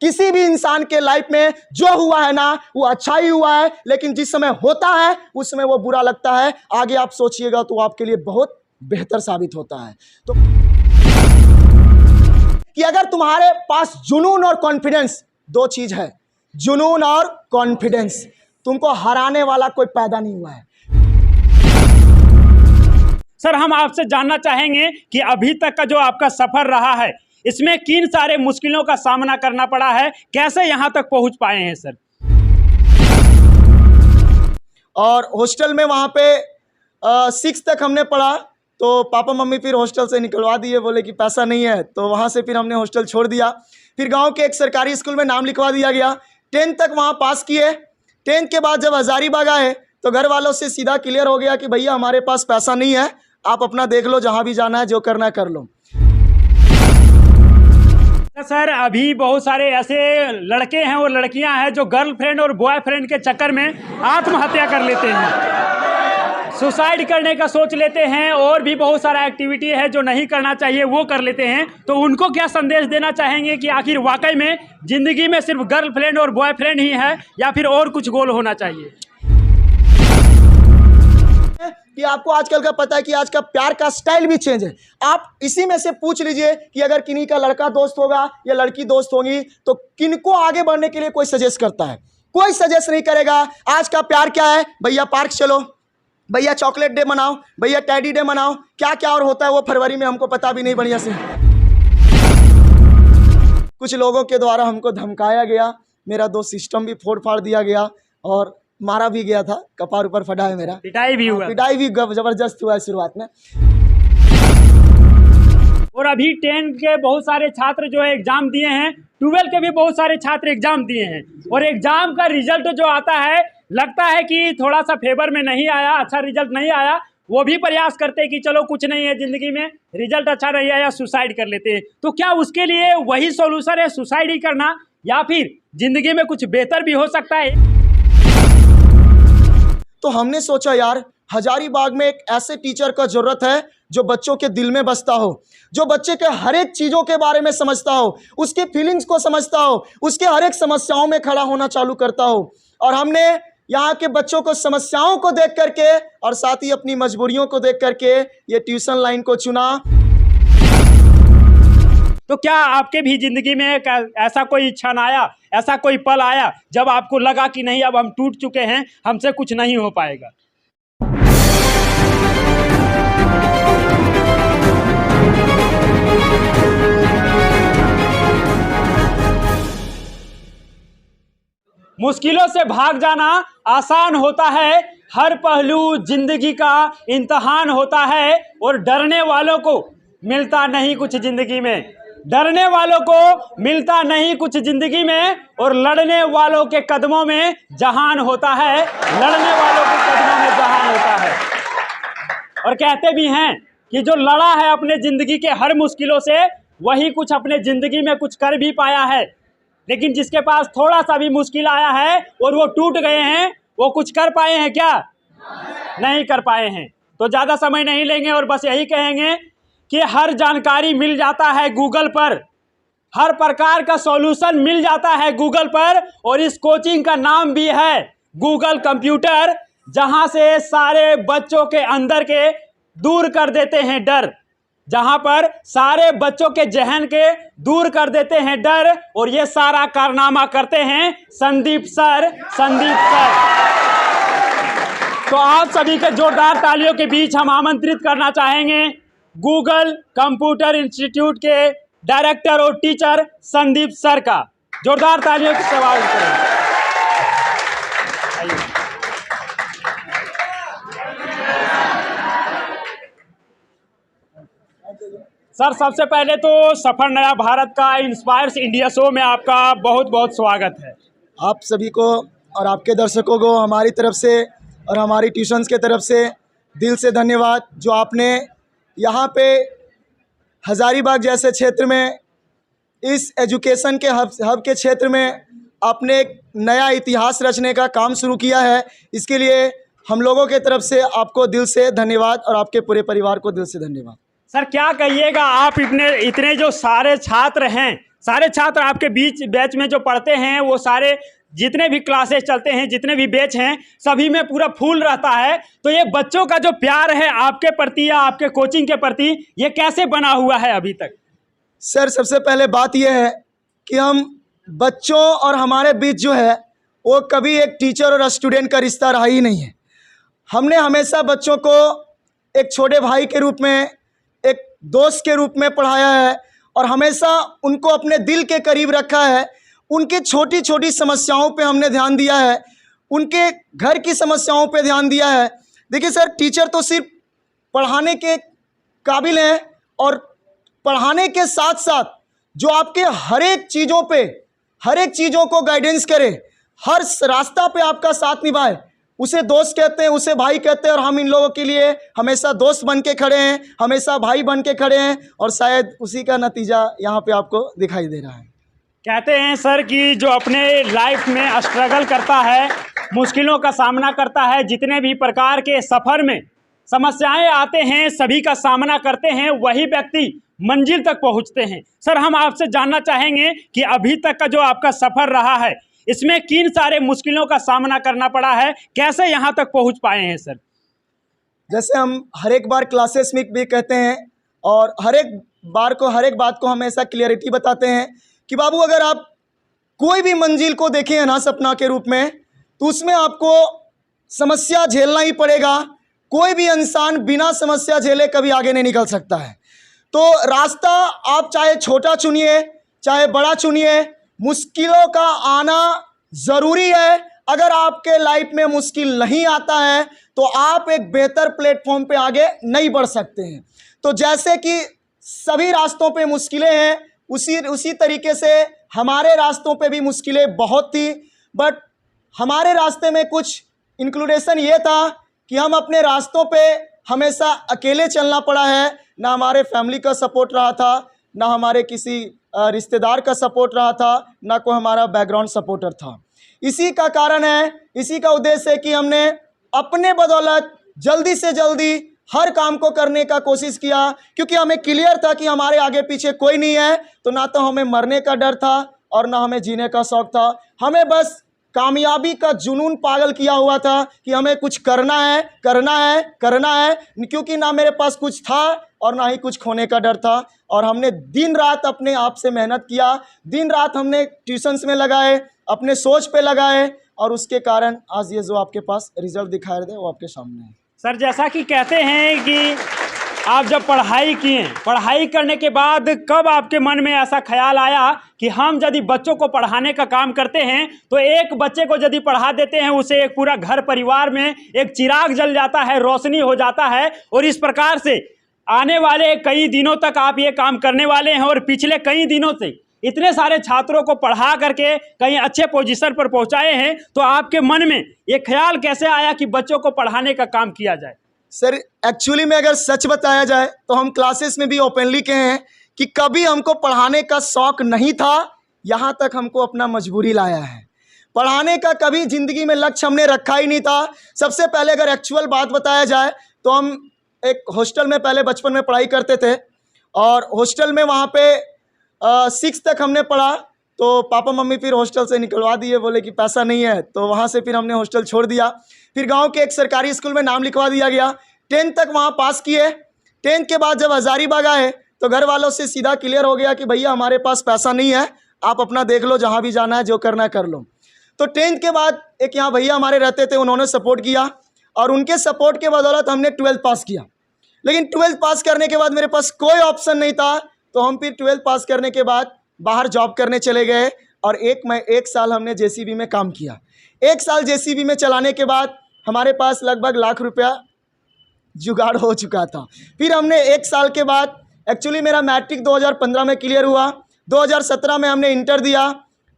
किसी भी इंसान के लाइफ में जो हुआ है ना वो अच्छा ही हुआ है, लेकिन जिस समय होता है उस समय वो बुरा लगता है। आगे आप सोचिएगा तो आपके लिए बहुत बेहतर साबित होता है। तो कि अगर तुम्हारे पास जुनून और कॉन्फिडेंस, दो चीज है, जुनून और कॉन्फिडेंस, तुमको हराने वाला कोई पैदा नहीं हुआ है। सर, हम आपसे जानना चाहेंगे कि अभी तक का जो आपका सफर रहा है इसमें किन सारे मुश्किलों का सामना करना पड़ा है, कैसे यहाँ तक पहुँच पाए हैं सर? और हॉस्टल में वहाँ पे 6 तक हमने पढ़ा, तो पापा मम्मी फिर हॉस्टल से निकलवा दिए, बोले कि पैसा नहीं है, तो वहाँ से फिर हमने हॉस्टल छोड़ दिया। फिर गांव के एक सरकारी स्कूल में नाम लिखवा दिया गया। 10th तक वहाँ पास किए। 10th के बाद जब हजारीबाग आए तो घर वालों से सीधा क्लियर हो गया कि भैया हमारे पास पैसा नहीं है, आप अपना देख लो, जहाँ भी जाना है जो करना है कर लो। सर, अभी बहुत सारे ऐसे लड़के हैं और लड़कियां हैं जो गर्लफ्रेंड और बॉयफ्रेंड के चक्कर में आत्महत्या कर लेते हैं, सुसाइड करने का सोच लेते हैं, और भी बहुत सारा एक्टिविटी है जो नहीं करना चाहिए वो कर लेते हैं। तो उनको क्या संदेश देना चाहेंगे कि आखिर वाकई में जिंदगी में सिर्फ गर्लफ्रेंड और बॉयफ्रेंड ही है या फिर और कुछ गोल होना चाहिए? कि आपको आजकल का पता है कि आज का प्यार का स्टाइल भी चेंज है। आप इसी में से पूछ लीजिए कि अगर किन्हीं का लड़का दोस्त होगा या लड़की दोस्त होगी तो किनको आगे बढ़ने के लिए कोई सजेस्ट करता है? कोई सजेस्ट नहीं करेगा। आज का प्यार क्या है? भैया पार्क चलो, भैया चॉकलेट डे मनाओ, भैया टेडी डे मनाओ, क्या क्या और होता है वो फरवरी में हमको पता भी नहीं बढ़िया से। कुछ लोगों के द्वारा हमको धमकाया गया, मेरा 2 सिस्टम भी फोड़ फाड़ दिया गया और मारा भी गया था, कपार ऊपर फटा है मेरा, पिटाई भी हुआ, पिटाई भी जबरदस्त हुआ है शुरुआत में। और अभी 10th के बहुत सारे छात्र जो है एग्जाम दिए हैं, 12 के भी बहुत सारे छात्र एग्जाम दिए हैं, और एग्जाम का रिजल्ट जो आता है लगता है कि थोड़ा सा फेवर में नहीं आया, अच्छा रिजल्ट नहीं आया, वो भी प्रयास करते हैं कि चलो कुछ नहीं है जिंदगी में, रिजल्ट अच्छा नहीं आया, सुसाइड कर लेते हैं। तो क्या उसके लिए वही सॉल्यूशन है, सुसाइड ही करना, या फिर जिंदगी में कुछ बेहतर भी हो सकता है? तो हमने सोचा यार हजारीबाग में एक ऐसे टीचर का जरूरत है जो बच्चों के दिल में बसता हो, जो बच्चे के हर एक चीज़ों के बारे में समझता हो, उसके फीलिंग्स को समझता हो, उसके हर एक समस्याओं में खड़ा होना चालू करता हो। और हमने यहाँ के बच्चों को समस्याओं को देख करके और साथ ही अपनी मजबूरियों को देख करके ये ट्यूशन लाइन को चुना। तो क्या आपके भी जिंदगी में ऐसा कोई क्षण आया, ऐसा कोई पल आया जब आपको लगा कि नहीं अब हम टूट चुके हैं, हमसे कुछ नहीं हो पाएगा? मुश्किलों से भाग जाना आसान होता है, हर पहलू जिंदगी का इम्तिहान होता है, और डरने वालों को मिलता नहीं कुछ जिंदगी में, डरने वालों को मिलता नहीं कुछ जिंदगी में, और लड़ने वालों के कदमों में जहान होता है, लड़ने वालों के कदमों में जहान होता है। और कहते भी हैं कि जो लड़ा है अपने जिंदगी के हर मुश्किलों से वही कुछ अपने जिंदगी में कुछ कर भी पाया है, लेकिन जिसके पास थोड़ा सा भी मुश्किल आया है और वो टूट गए हैं, वो कुछ कर पाए हैं क्या? नहीं कर पाए हैं। तो ज़्यादा समय नहीं लेंगे और बस यही कहेंगे कि हर जानकारी मिल जाता है गूगल पर, हर प्रकार का सॉल्यूशन मिल जाता है गूगल पर, और इस कोचिंग का नाम भी है गूगल कंप्यूटर, जहां से सारे बच्चों के अंदर के दूर कर देते हैं डर, जहां पर सारे बच्चों के जहन के दूर कर देते हैं डर, और ये सारा कारनामा करते हैं संदीप सर, संदीप सर। तो आप सभी के जोरदार तालियों के बीच हम आमंत्रित करना चाहेंगे गूगल कंप्यूटर इंस्टीट्यूट के डायरेक्टर और टीचर संदीप सर का। जोरदार तालियों से स्वागत करें। सर, सबसे पहले तो सफर नया भारत का इंस्पायर्स इंडिया शो में आपका बहुत बहुत स्वागत है। आप सभी को और आपके दर्शकों को हमारी तरफ से और हमारी ट्यूशन्स के तरफ से दिल से धन्यवाद, जो आपने यहाँ पे हजारीबाग जैसे क्षेत्र में, इस एजुकेशन के हब के क्षेत्र में आपने एक नया इतिहास रचने का काम शुरू किया है। इसके लिए हम लोगों के तरफ से आपको दिल से धन्यवाद और आपके पूरे परिवार को दिल से धन्यवाद। सर, क्या कहिएगा, आप इतने जो सारे छात्र हैं सारे छात्र आपके बीच बैच में जो पढ़ते हैं वो सारे जितने भी क्लासेस चलते हैं, जितने भी बैच हैं, सभी में पूरा फूल रहता है। तो ये बच्चों का जो प्यार है आपके प्रति या आपके कोचिंग के प्रति, ये कैसे बना हुआ है अभी तक? सर सबसे पहले बात यह है कि हम बच्चों और हमारे बीच जो है वो कभी एक टीचर और स्टूडेंट का रिश्ता रहा ही नहीं है। हमने हमेशा बच्चों को एक छोटे भाई के रूप में, एक दोस्त के रूप में पढ़ाया है और हमेशा उनको अपने दिल के करीब रखा है। उनके छोटी छोटी समस्याओं पे हमने ध्यान दिया है, उनके घर की समस्याओं पे ध्यान दिया है। देखिए सर, टीचर तो सिर्फ पढ़ाने के काबिल हैं और पढ़ाने के साथ साथ जो आपके हर एक चीज़ों को गाइडेंस करे, हर रास्ता पे आपका साथ निभाए, उसे दोस्त कहते हैं, उसे भाई कहते हैं। और हम इन लोगों के लिए हमेशा दोस्त बन के खड़े हैं, हमेशा भाई बन के खड़े हैं और शायद उसी का नतीजा यहाँ पे आपको दिखाई दे रहा है। कहते हैं सर कि जो अपने लाइफ में स्ट्रगल करता है, मुश्किलों का सामना करता है, जितने भी प्रकार के सफ़र में समस्याएं आते हैं, सभी का सामना करते हैं, वही व्यक्ति मंजिल तक पहुंचते हैं। सर हम आपसे जानना चाहेंगे कि अभी तक का जो आपका सफ़र रहा है, इसमें किन सारे मुश्किलों का सामना करना पड़ा है, कैसे यहाँ तक पहुँच पाए हैं सर? जैसे हम हर एक बार क्लासेस में भी कहते हैं और हर एक बात को हमेशा क्लियरिटी बताते हैं कि बाबू अगर आप कोई भी मंजिल को देखें है ना सपना के रूप में, तो उसमें आपको समस्या झेलना ही पड़ेगा। कोई भी इंसान बिना समस्या झेले कभी आगे नहीं निकल सकता है। तो रास्ता आप चाहे छोटा चुनिए चाहे बड़ा चुनिए, मुश्किलों का आना ज़रूरी है। अगर आपके लाइफ में मुश्किल नहीं आता है तो आप एक बेहतर प्लेटफॉर्म पे आगे नहीं बढ़ सकते हैं। तो जैसे कि सभी रास्तों पे मुश्किलें हैं, उसी तरीके से हमारे रास्तों पे भी मुश्किलें बहुत थी। बट हमारे रास्ते में कुछ इंक्लूडेशन ये था कि हम अपने रास्तों पे हमेशा अकेले चलना पड़ा है। ना हमारे फैमिली का सपोर्ट रहा था, ना हमारे किसी रिश्तेदार का सपोर्ट रहा था, ना कोई हमारा बैकग्राउंड सपोर्टर था। इसी का कारण है, इसी का उद्देश्य है कि हमने अपने बदौलत जल्दी से जल्दी हर काम को करने का कोशिश किया, क्योंकि हमें क्लियर था कि हमारे आगे पीछे कोई नहीं है। तो ना तो हमें मरने का डर था और ना हमें जीने का शौक था। हमें बस कामयाबी का जुनून पागल किया हुआ था कि हमें कुछ करना है, क्योंकि ना मेरे पास कुछ था और ना ही कुछ खोने का डर था। और हमने दिन रात अपने आप से मेहनत किया, दिन रात हमने ट्यूशन्स में लगाए, अपने सोच पे लगाए और उसके कारण आज ये जो आपके पास रिजल्ट दिखाई दे वो आपके सामने है। सर जैसा कि कहते हैं कि आप जब पढ़ाई किए, पढ़ाई करने के बाद कब आपके मन में ऐसा ख्याल आया कि हम यदि बच्चों को पढ़ाने का काम करते हैं तो एक बच्चे को यदि पढ़ा देते हैं, उसे एक पूरा घर परिवार में एक चिराग जल जाता है, रोशनी हो जाता है। और इस प्रकार से आने वाले कई दिनों तक आप ये काम करने वाले हैं और पिछले कई दिनों से इतने सारे छात्रों को पढ़ा करके कहीं अच्छे पोजीशन पर पहुंचाए हैं। तो आपके मन में ये ख्याल कैसे आया कि बच्चों को पढ़ाने का काम किया जाए? सर एक्चुअली में अगर सच बताया जाए तो हम क्लासेस में भी ओपनली कहे हैं कि कभी हमको पढ़ाने का शौक नहीं था, यहाँ तक हमको अपना मजबूरी लाया है। पढ़ाने का कभी ज़िंदगी में लक्ष्य हमने रखा ही नहीं था। सबसे पहले अगर एक्चुअल बात बताया जाए तो हम एक हॉस्टल में पहले बचपन में पढ़ाई करते थे और हॉस्टल में वहाँ पे 6 तक हमने पढ़ा। तो पापा मम्मी फिर हॉस्टल से निकलवा दिए, बोले कि पैसा नहीं है। तो वहाँ से फिर हमने हॉस्टल छोड़ दिया। फिर गांव के एक सरकारी स्कूल में नाम लिखवा दिया गया। 10th तक वहाँ पास किए। 10th के बाद जब हज़ारीबाग आए तो घर वालों से सीधा क्लियर हो गया कि भैया हमारे पास पैसा नहीं है, आप अपना देख लो, जहाँ भी जाना है जो करना है कर लो। तो 10th के बाद एक यहाँ भैया हमारे रहते थे, उन्होंने सपोर्ट किया और उनके सपोर्ट के बदौलत हमने 12th पास किया। लेकिन 12th पास करने के बाद मेरे पास कोई ऑप्शन नहीं था, तो हम फिर 12th पास करने के बाद बाहर जॉब करने चले गए और एक साल हमने जेसीबी में काम किया। 1 साल जेसीबी में चलाने के बाद हमारे पास लगभग लाख रुपया जुगाड़ हो चुका था। फिर हमने 1 साल के बाद, एक्चुअली मेरा मैट्रिक 2015 में क्लियर हुआ, 2017 में हमने इंटर दिया,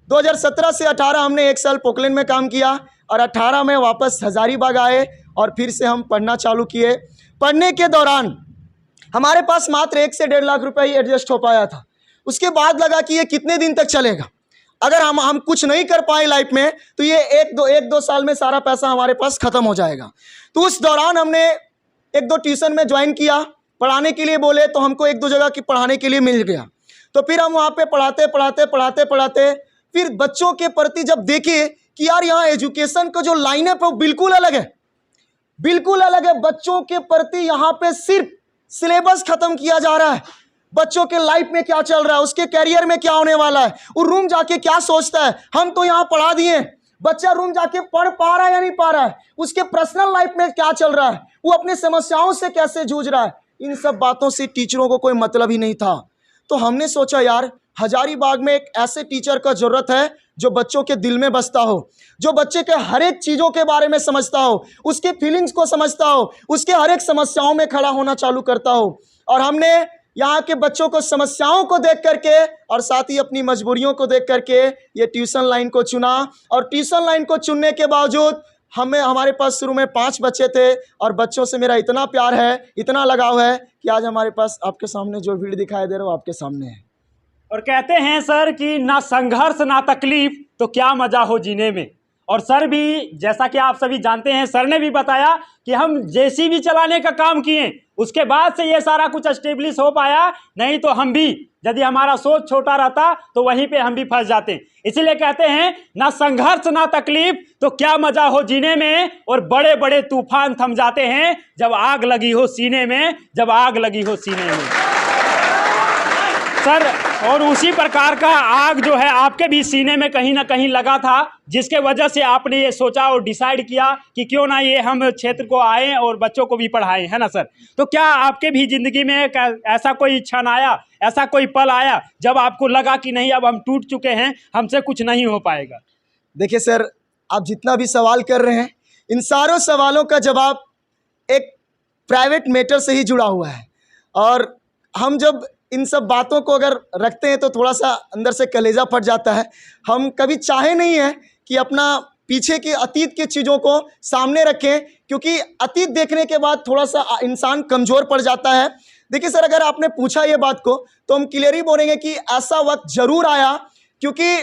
2017 से 18 हमने 1 साल पोकलैंड में काम किया और 18 में वापस हज़ारीबाग आए और फिर से हम पढ़ना चालू किए। पढ़ने के दौरान हमारे पास मात्र 1 से 1.5 लाख रुपया ही एडजस्ट हो पाया था। उसके बाद लगा कि ये कितने दिन तक चलेगा, अगर हम कुछ नहीं कर पाए लाइफ में तो ये एक दो साल में सारा पैसा हमारे पास ख़त्म हो जाएगा। तो उस दौरान हमने 1-2 ट्यूशन में ज्वाइन किया, पढ़ाने के लिए बोले तो हमको 1-2 जगह की पढ़ाने के लिए मिल गया। तो फिर हम वहाँ पे पढ़ाते फिर बच्चों के प्रति जब देखे कि यार यहाँ एजुकेशन का जो लाइनअप है वो बिल्कुल अलग है, बिल्कुल अलग है। बच्चों के प्रति यहाँ पे सिर्फ सिलेबस खत्म किया जा रहा है, बच्चों के लाइफ में क्या चल रहा है, उसके कैरियर में क्या होने वाला है, वो रूम जाके क्या सोचता है। हम तो यहाँ पढ़ा दिए, बच्चा रूम जाके पढ़ पा रहा है या नहीं पा रहा है, उसके पर्सनल लाइफ में क्या चल रहा है, वो अपनी समस्याओं से कैसे जूझ रहा है, इन सब बातों से टीचरों को कोई मतलब ही नहीं था। तो हमने सोचा यार हजारीबाग में एक ऐसे टीचर का जरूरत है जो बच्चों के दिल में बसता हो, जो बच्चे के हर एक चीज़ों के बारे में समझता हो, उसके फीलिंग्स को समझता हो, उसके हर एक समस्याओं में खड़ा होना चालू करता हो। और हमने यहाँ के बच्चों को समस्याओं को देख करके और साथ ही अपनी मजबूरियों को देख करके ये ट्यूशन लाइन को चुना। और ट्यूशन लाइन को चुनने के बावजूद हमारे पास शुरू में 5 बच्चे थे और बच्चों से मेरा इतना प्यार है, इतना लगाव है कि आज हमारे पास आपके सामने जो भीड़ दिखाई दे रहा है आपके सामने है। और कहते हैं सर कि ना संघर्ष ना तकलीफ तो क्या मजा हो जीने में। और सर भी जैसा कि आप सभी जानते हैं, सर ने भी बताया कि हम जेसीबी चलाने का काम किए, उसके बाद से ये सारा कुछ एस्टेब्लिश हो पाया, नहीं तो हम भी यदि हमारा सोच छोटा रहता तो वहीं पे हम भी फंस जाते। इसीलिए कहते हैं ना संघर्ष ना तकलीफ तो क्या मजा हो जीने में, और बड़े बड़े तूफान थम जाते हैं जब आग लगी हो सीने में, जब आग लगी हो सीने में। सर, और उसी प्रकार का आग जो है आपके भी सीने में कहीं ना कहीं लगा था, जिसके वजह से आपने ये सोचा और डिसाइड किया कि क्यों ना ये हम क्षेत्र को आए और बच्चों को भी पढ़ाएं, है ना सर। तो क्या आपके भी जिंदगी में ऐसा कोई क्षण आया, ऐसा कोई पल आया जब आपको लगा कि नहीं अब हम टूट चुके हैं, हमसे कुछ नहीं हो पाएगा? देखिए सर, आप जितना भी सवाल कर रहे हैं इन सारों सवालों का जवाब एक प्राइवेट मैटर से ही जुड़ा हुआ है। और हम जब इन सब बातों को अगर रखते हैं तो थोड़ा सा अंदर से कलेजा फट जाता है। हम कभी चाहे नहीं है कि अपना पीछे के अतीत की चीज़ों को सामने रखें, क्योंकि अतीत देखने के बाद थोड़ा सा इंसान कमज़ोर पड़ जाता है। देखिए सर, अगर आपने पूछा ये बात को तो हम क्लियर ही बोलेंगे कि ऐसा वक्त ज़रूर आया, क्योंकि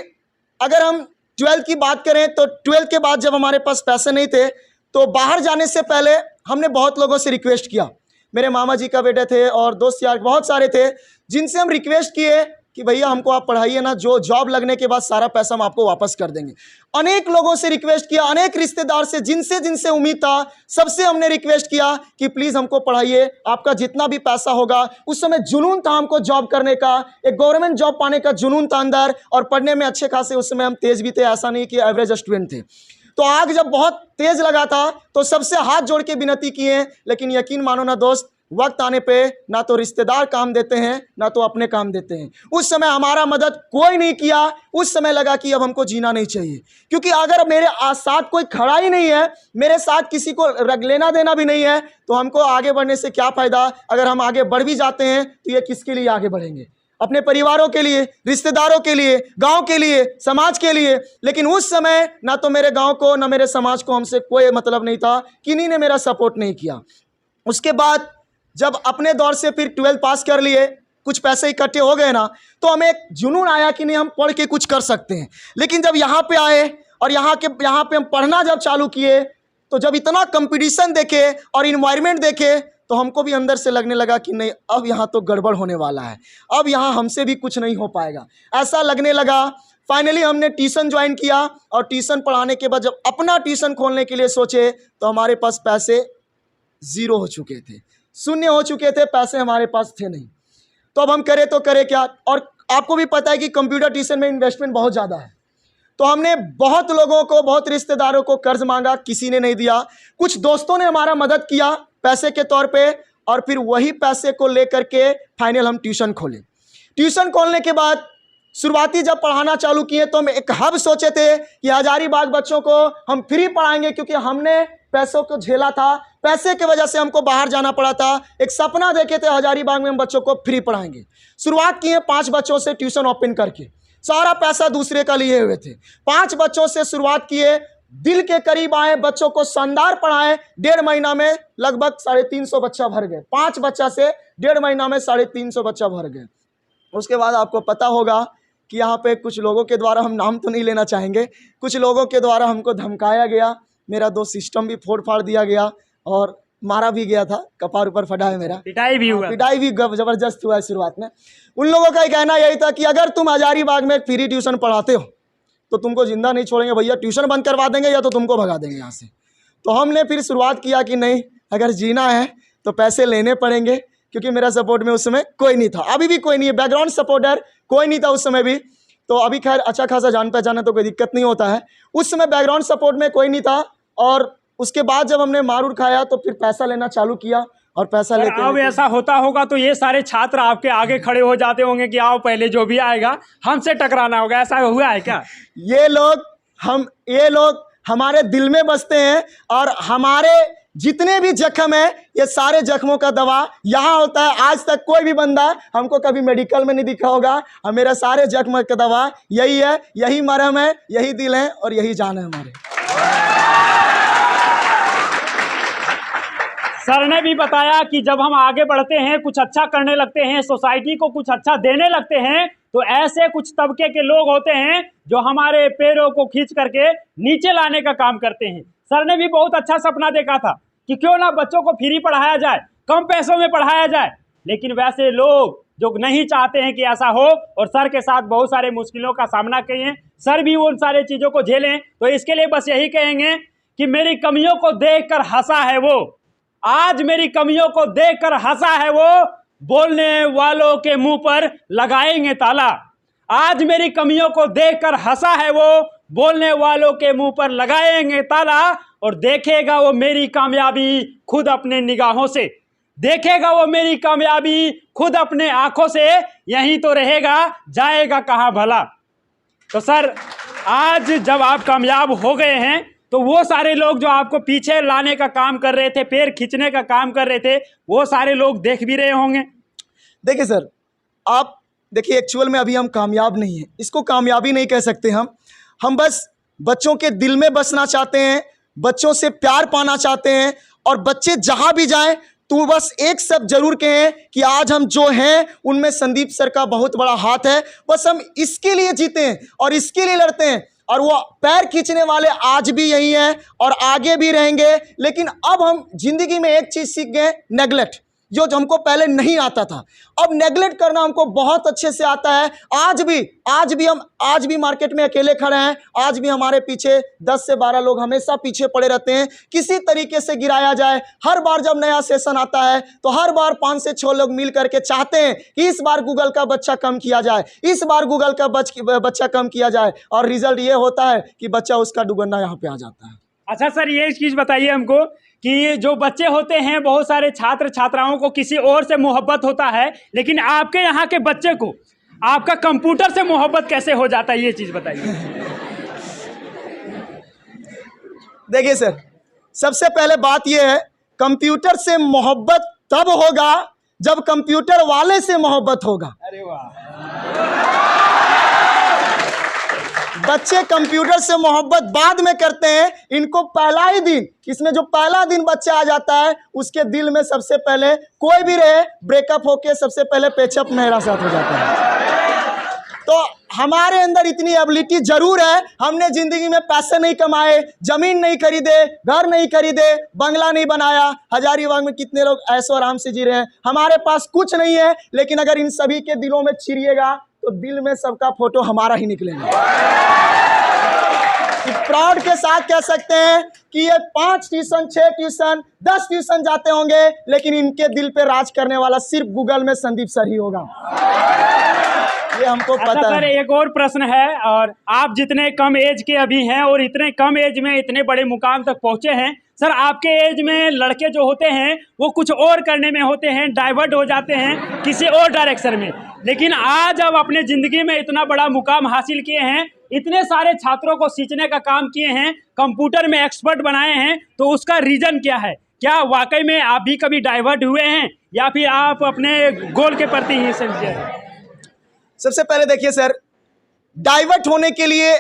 अगर हम 12th की बात करें तो 12th के बाद जब हमारे पास पैसे नहीं थे तो बाहर जाने से पहले हमने बहुत लोगों से रिक्वेस्ट किया। मेरे मामा जी का बेटे थे और दोस्त यार बहुत सारे थे जिनसे हम रिक्वेस्ट किए कि भैया हमको आप पढ़ाइए ना, जो जॉब लगने के बाद सारा पैसा हम आपको वापस कर देंगे। अनेक लोगों से रिक्वेस्ट किया, अनेक रिश्तेदार से जिनसे उम्मीद था सबसे हमने रिक्वेस्ट किया कि प्लीज़ हमको पढ़ाइए, आपका जितना भी पैसा होगा। उस समय जुनून था हमको जॉब करने का, एक गवर्नमेंट जॉब पाने का जुनून था अंदर, और पढ़ने में अच्छे खासे उस समय हम तेज़ भी थे, ऐसा नहीं कि एवरेज स्टूडेंट थे। तो आग जब बहुत तेज लगा था तो सबसे हाथ जोड़ के विनती किए, लेकिन यकीन मानो ना दोस्त, वक्त आने पे ना तो रिश्तेदार काम देते हैं ना तो अपने काम देते हैं। उस समय हमारा मदद कोई नहीं किया। उस समय लगा कि अब हमको जीना नहीं चाहिए, क्योंकि अगर मेरे साथ कोई खड़ा ही नहीं है, मेरे साथ किसी को रग लेना देना भी नहीं है, तो हमको आगे बढ़ने से क्या फ़ायदा। अगर हम आगे बढ़ भी जाते हैं तो ये किसके लिए आगे बढ़ेंगे? अपने परिवारों के लिए, रिश्तेदारों के लिए, गांव के लिए, समाज के लिए। लेकिन उस समय ना तो मेरे गांव को ना मेरे समाज को हमसे कोई मतलब नहीं था, किन्हीं ने मेरा सपोर्ट नहीं किया। उसके बाद जब अपने दौर से फिर 12th पास कर लिए, कुछ पैसे इकट्ठे हो गए ना, तो हमें एक जुनून आया कि नहीं हम पढ़ के कुछ कर सकते हैं। लेकिन जब यहाँ पे आए और यहाँ पे हम पढ़ना जब चालू किए, तो जब इतना कंपटीशन देखे और इन्वायरमेंट देखे तो हमको भी अंदर से लगने लगा कि नहीं, अब यहाँ तो गड़बड़ होने वाला है, अब यहाँ हमसे भी कुछ नहीं हो पाएगा, ऐसा लगने लगा। फाइनली हमने ट्यूशन ज्वाइन किया और ट्यूशन पढ़ाने के बाद जब अपना ट्यूशन खोलने के लिए सोचे तो हमारे पास पैसे ज़ीरो हो चुके थे, शून्य हो चुके थे, पैसे हमारे पास थे नहीं। तो अब हम करें तो करें क्या? और आपको भी पता है कि कंप्यूटर ट्यूशन में इन्वेस्टमेंट बहुत ज़्यादा है। तो हमने बहुत लोगों को, बहुत रिश्तेदारों को कर्ज मांगा, किसी ने नहीं दिया। कुछ दोस्तों ने हमारा मदद किया पैसे के तौर पे, और फिर वही पैसे को लेकर के फाइनल हम ट्यूशन खोले। ट्यूशन खोलने के बाद शुरुआती जब पढ़ाना चालू किए तो हम एक हब सोचे थे कि हजारीबाग बच्चों को हम फ्री पढ़ाएंगे, क्योंकि हमने पैसों को झेला था, पैसे की वजह से हमको बाहर जाना पड़ा था। एक सपना देखे थे हजारीबाग में हम बच्चों को फ्री पढ़ाएंगे। शुरुआत किए 5 बच्चों से ट्यूशन ओपन करके, सारा पैसा दूसरे का लिए हुए थे। 5 बच्चों से शुरुआत किए, दिल के करीब आए, बच्चों को शानदार पढ़ाए। 1.5 महीना में लगभग 350 बच्चा भर गए। 5 बच्चा से 1.5 महीना में 350 बच्चा भर गए। उसके बाद आपको पता होगा कि यहाँ पे कुछ लोगों के द्वारा, हम नाम तो नहीं लेना चाहेंगे, कुछ लोगों के द्वारा हमको धमकाया गया, मेरा 2 सिस्टम भी फोड़ फाड़ दिया गया और मारा भी गया था, कपार ऊपर फटा है मेरा, पिटाई भी हुआ। पिटाई भी जबरदस्त हुआ है शुरुआत में। उन लोगों का कहना यही था कि अगर तुम हजारीबाग में फ्री ट्यूशन पढ़ाते हो तो तुमको जिंदा नहीं छोड़ेंगे भैया, ट्यूशन बंद करवा देंगे या तो तुमको भगा देंगे यहाँ से। तो हमने फिर शुरुआत किया कि नहीं, अगर जीना है तो पैसे लेने पड़ेंगे, क्योंकि मेरा सपोर्ट में उस समय कोई नहीं था, अभी भी कोई नहीं है, बैकग्राउंड सपोर्टर कोई नहीं था उस समय भी। तो अभी खैर अच्छा खासा जान पहचान है तो कोई दिक्कत नहीं होता है, उस समय बैकग्राउंड सपोर्ट में कोई नहीं था। और उसके बाद जब हमने मार खाया तो फिर पैसा लेना चालू किया, और पैसा लेते अब ऐसा होता होगा तो ये सारे छात्र आपके आगे खड़े हो जाते होंगे कि आओ पहले जो भी आएगा हमसे टकराना होगा, ऐसा हुआ है क्या? ये लोग हमारे दिल में बसते हैं, और हमारे जितने भी जख्म है ये सारे जख्मों का दवा यहाँ होता है। आज तक कोई भी बंदा हमको कभी मेडिकल में नहीं दिखा होगा, और मेरा सारे जख्म का दवा यही है, यही मरहम है, यही दिल है और यही जान है हमारे। सर ने भी बताया कि जब हम आगे बढ़ते हैं, कुछ अच्छा करने लगते हैं, सोसाइटी को कुछ अच्छा देने लगते हैं, तो ऐसे कुछ तबके के लोग होते हैं जो हमारे पैरों को खींच करके नीचे लाने का काम करते हैं। सर ने भी बहुत अच्छा सपना देखा था कि क्यों ना बच्चों को फ्री पढ़ाया जाए, कम पैसों में पढ़ाया जाए, लेकिन वैसे लोग जो नहीं चाहते हैं कि ऐसा हो, और सर के साथ बहुत सारे मुश्किलों का सामना किए हैं, सर भी उन सारे चीज़ों को झेलें। तो इसके लिए बस यही कहेंगे कि मेरी कमियों को देखकर हंसा है वो, आज मेरी कमियों को देखकर हंसा है वो, बोलने वालों के मुंह पर लगाएंगे ताला। आज मेरी कमियों को देखकर हंसा है वो, बोलने वालों के मुंह पर लगाएंगे ताला, और देखेगा वो मेरी कामयाबी खुद अपने निगाहों से, देखेगा वो मेरी कामयाबी खुद अपने आंखों से, यहीं तो रहेगा, जाएगा कहां भला। तो सर आज जब आप कामयाब हो गए हैं तो वो सारे लोग जो आपको पीछे लाने का काम कर रहे थे, पैर खींचने का काम कर रहे थे, वो सारे लोग देख भी रहे होंगे। देखिए सर, आप देखिए एक्चुअल में अभी हम कामयाब नहीं हैं, इसको कामयाबी नहीं कह सकते हम बस बच्चों के दिल में बसना चाहते हैं, बच्चों से प्यार पाना चाहते हैं, और बच्चे जहां भी जाएं तो बस एक शब्द जरूर कहें कि आज हम जो हैं उनमें संदीप सर का बहुत बड़ा हाथ है। बस हम इसके लिए जीते हैं और इसके लिए लड़ते हैं, और वो पैर खींचने वाले आज भी यही हैं और आगे भी रहेंगे। लेकिन अब हम जिंदगी में एक चीज़ सीख गए, नेगलेक्ट, जो हमको पहले नहीं आता था, अब नेगलेक्ट करना हमको बहुत अच्छे से आता है। आज भी मार्केट में अकेले खड़े हैं, आज भी हमारे पीछे 10 से 12 लोग हमेशा पीछे पड़े रहते हैं, किसी तरीके से गिराया जाए। हर बार जब नया सेशन आता है तो हर बार 5 से 6 लोग मिल करके चाहते हैं कि इस बार गूगल का बच्चा कम किया जाए, इस बार गूगल का बच्चा कम किया जाए, और रिजल्ट ये होता है कि बच्चा उसका दुगना यहाँ पे आ जाता है। अच्छा सर, ये चीज़ बताइए हमको कि जो बच्चे होते हैं, बहुत सारे छात्र छात्राओं को किसी और से मोहब्बत होता है, लेकिन आपके यहाँ के बच्चे को आपका कंप्यूटर से मोहब्बत कैसे हो जाता है, ये चीज़ बताइए। देखिए सर, सबसे पहले बात यह है, कंप्यूटर से मोहब्बत तब होगा जब कंप्यूटर वाले से मोहब्बत होगा। अरे वाह। बच्चे कंप्यूटर से मोहब्बत बाद में करते हैं, इनको पहला ही दिन, इसमें जो पहला दिन बच्चा आ जाता है उसके दिल में सबसे पहले कोई भी रहे ब्रेकअप होके सबसे पहले पेचअप मेरा साथ हो जाता है। तो हमारे अंदर इतनी एबिलिटी जरूर है, हमने जिंदगी में पैसे नहीं कमाए, जमीन नहीं खरीदे, घर नहीं खरीदे, बंगला नहीं बनाया, हजारीबाग में कितने लोग ऐशो आराम से जी रहे हैं, हमारे पास कुछ नहीं है, लेकिन अगर इन सभी के दिलों में छिड़िएगा तो दिल में सबका फोटो हमारा ही निकलेगा। प्राउड के साथ कह सकते हैं कि ये 5 ट्यूशन, 6 ट्यूशन, 10 ट्यूशन जाते होंगे, लेकिन इनके दिल पे राज करने वाला सिर्फ गूगल में संदीप सर ही होगा, ये हमको पता है। सर एक और प्रश्न है, और आप जितने कम एज के अभी हैं और इतने कम एज में इतने बड़े मुकाम तक पहुंचे हैं, सर आपके एज में लड़के जो होते हैं वो कुछ और करने में होते हैं, डाइवर्ट हो जाते हैं किसी और डायरेक्शन में, लेकिन आज अब अपने ज़िंदगी में इतना बड़ा मुकाम हासिल किए हैं, इतने सारे छात्रों को सींचने का काम किए हैं, कंप्यूटर में एक्सपर्ट बनाए हैं, तो उसका रीज़न क्या है? क्या वाकई में आप भी कभी डाइवर्ट हुए हैं या फिर आप अपने गोल के प्रति ही समझे? सबसे पहले देखिए सर, डाइवर्ट होने के लिए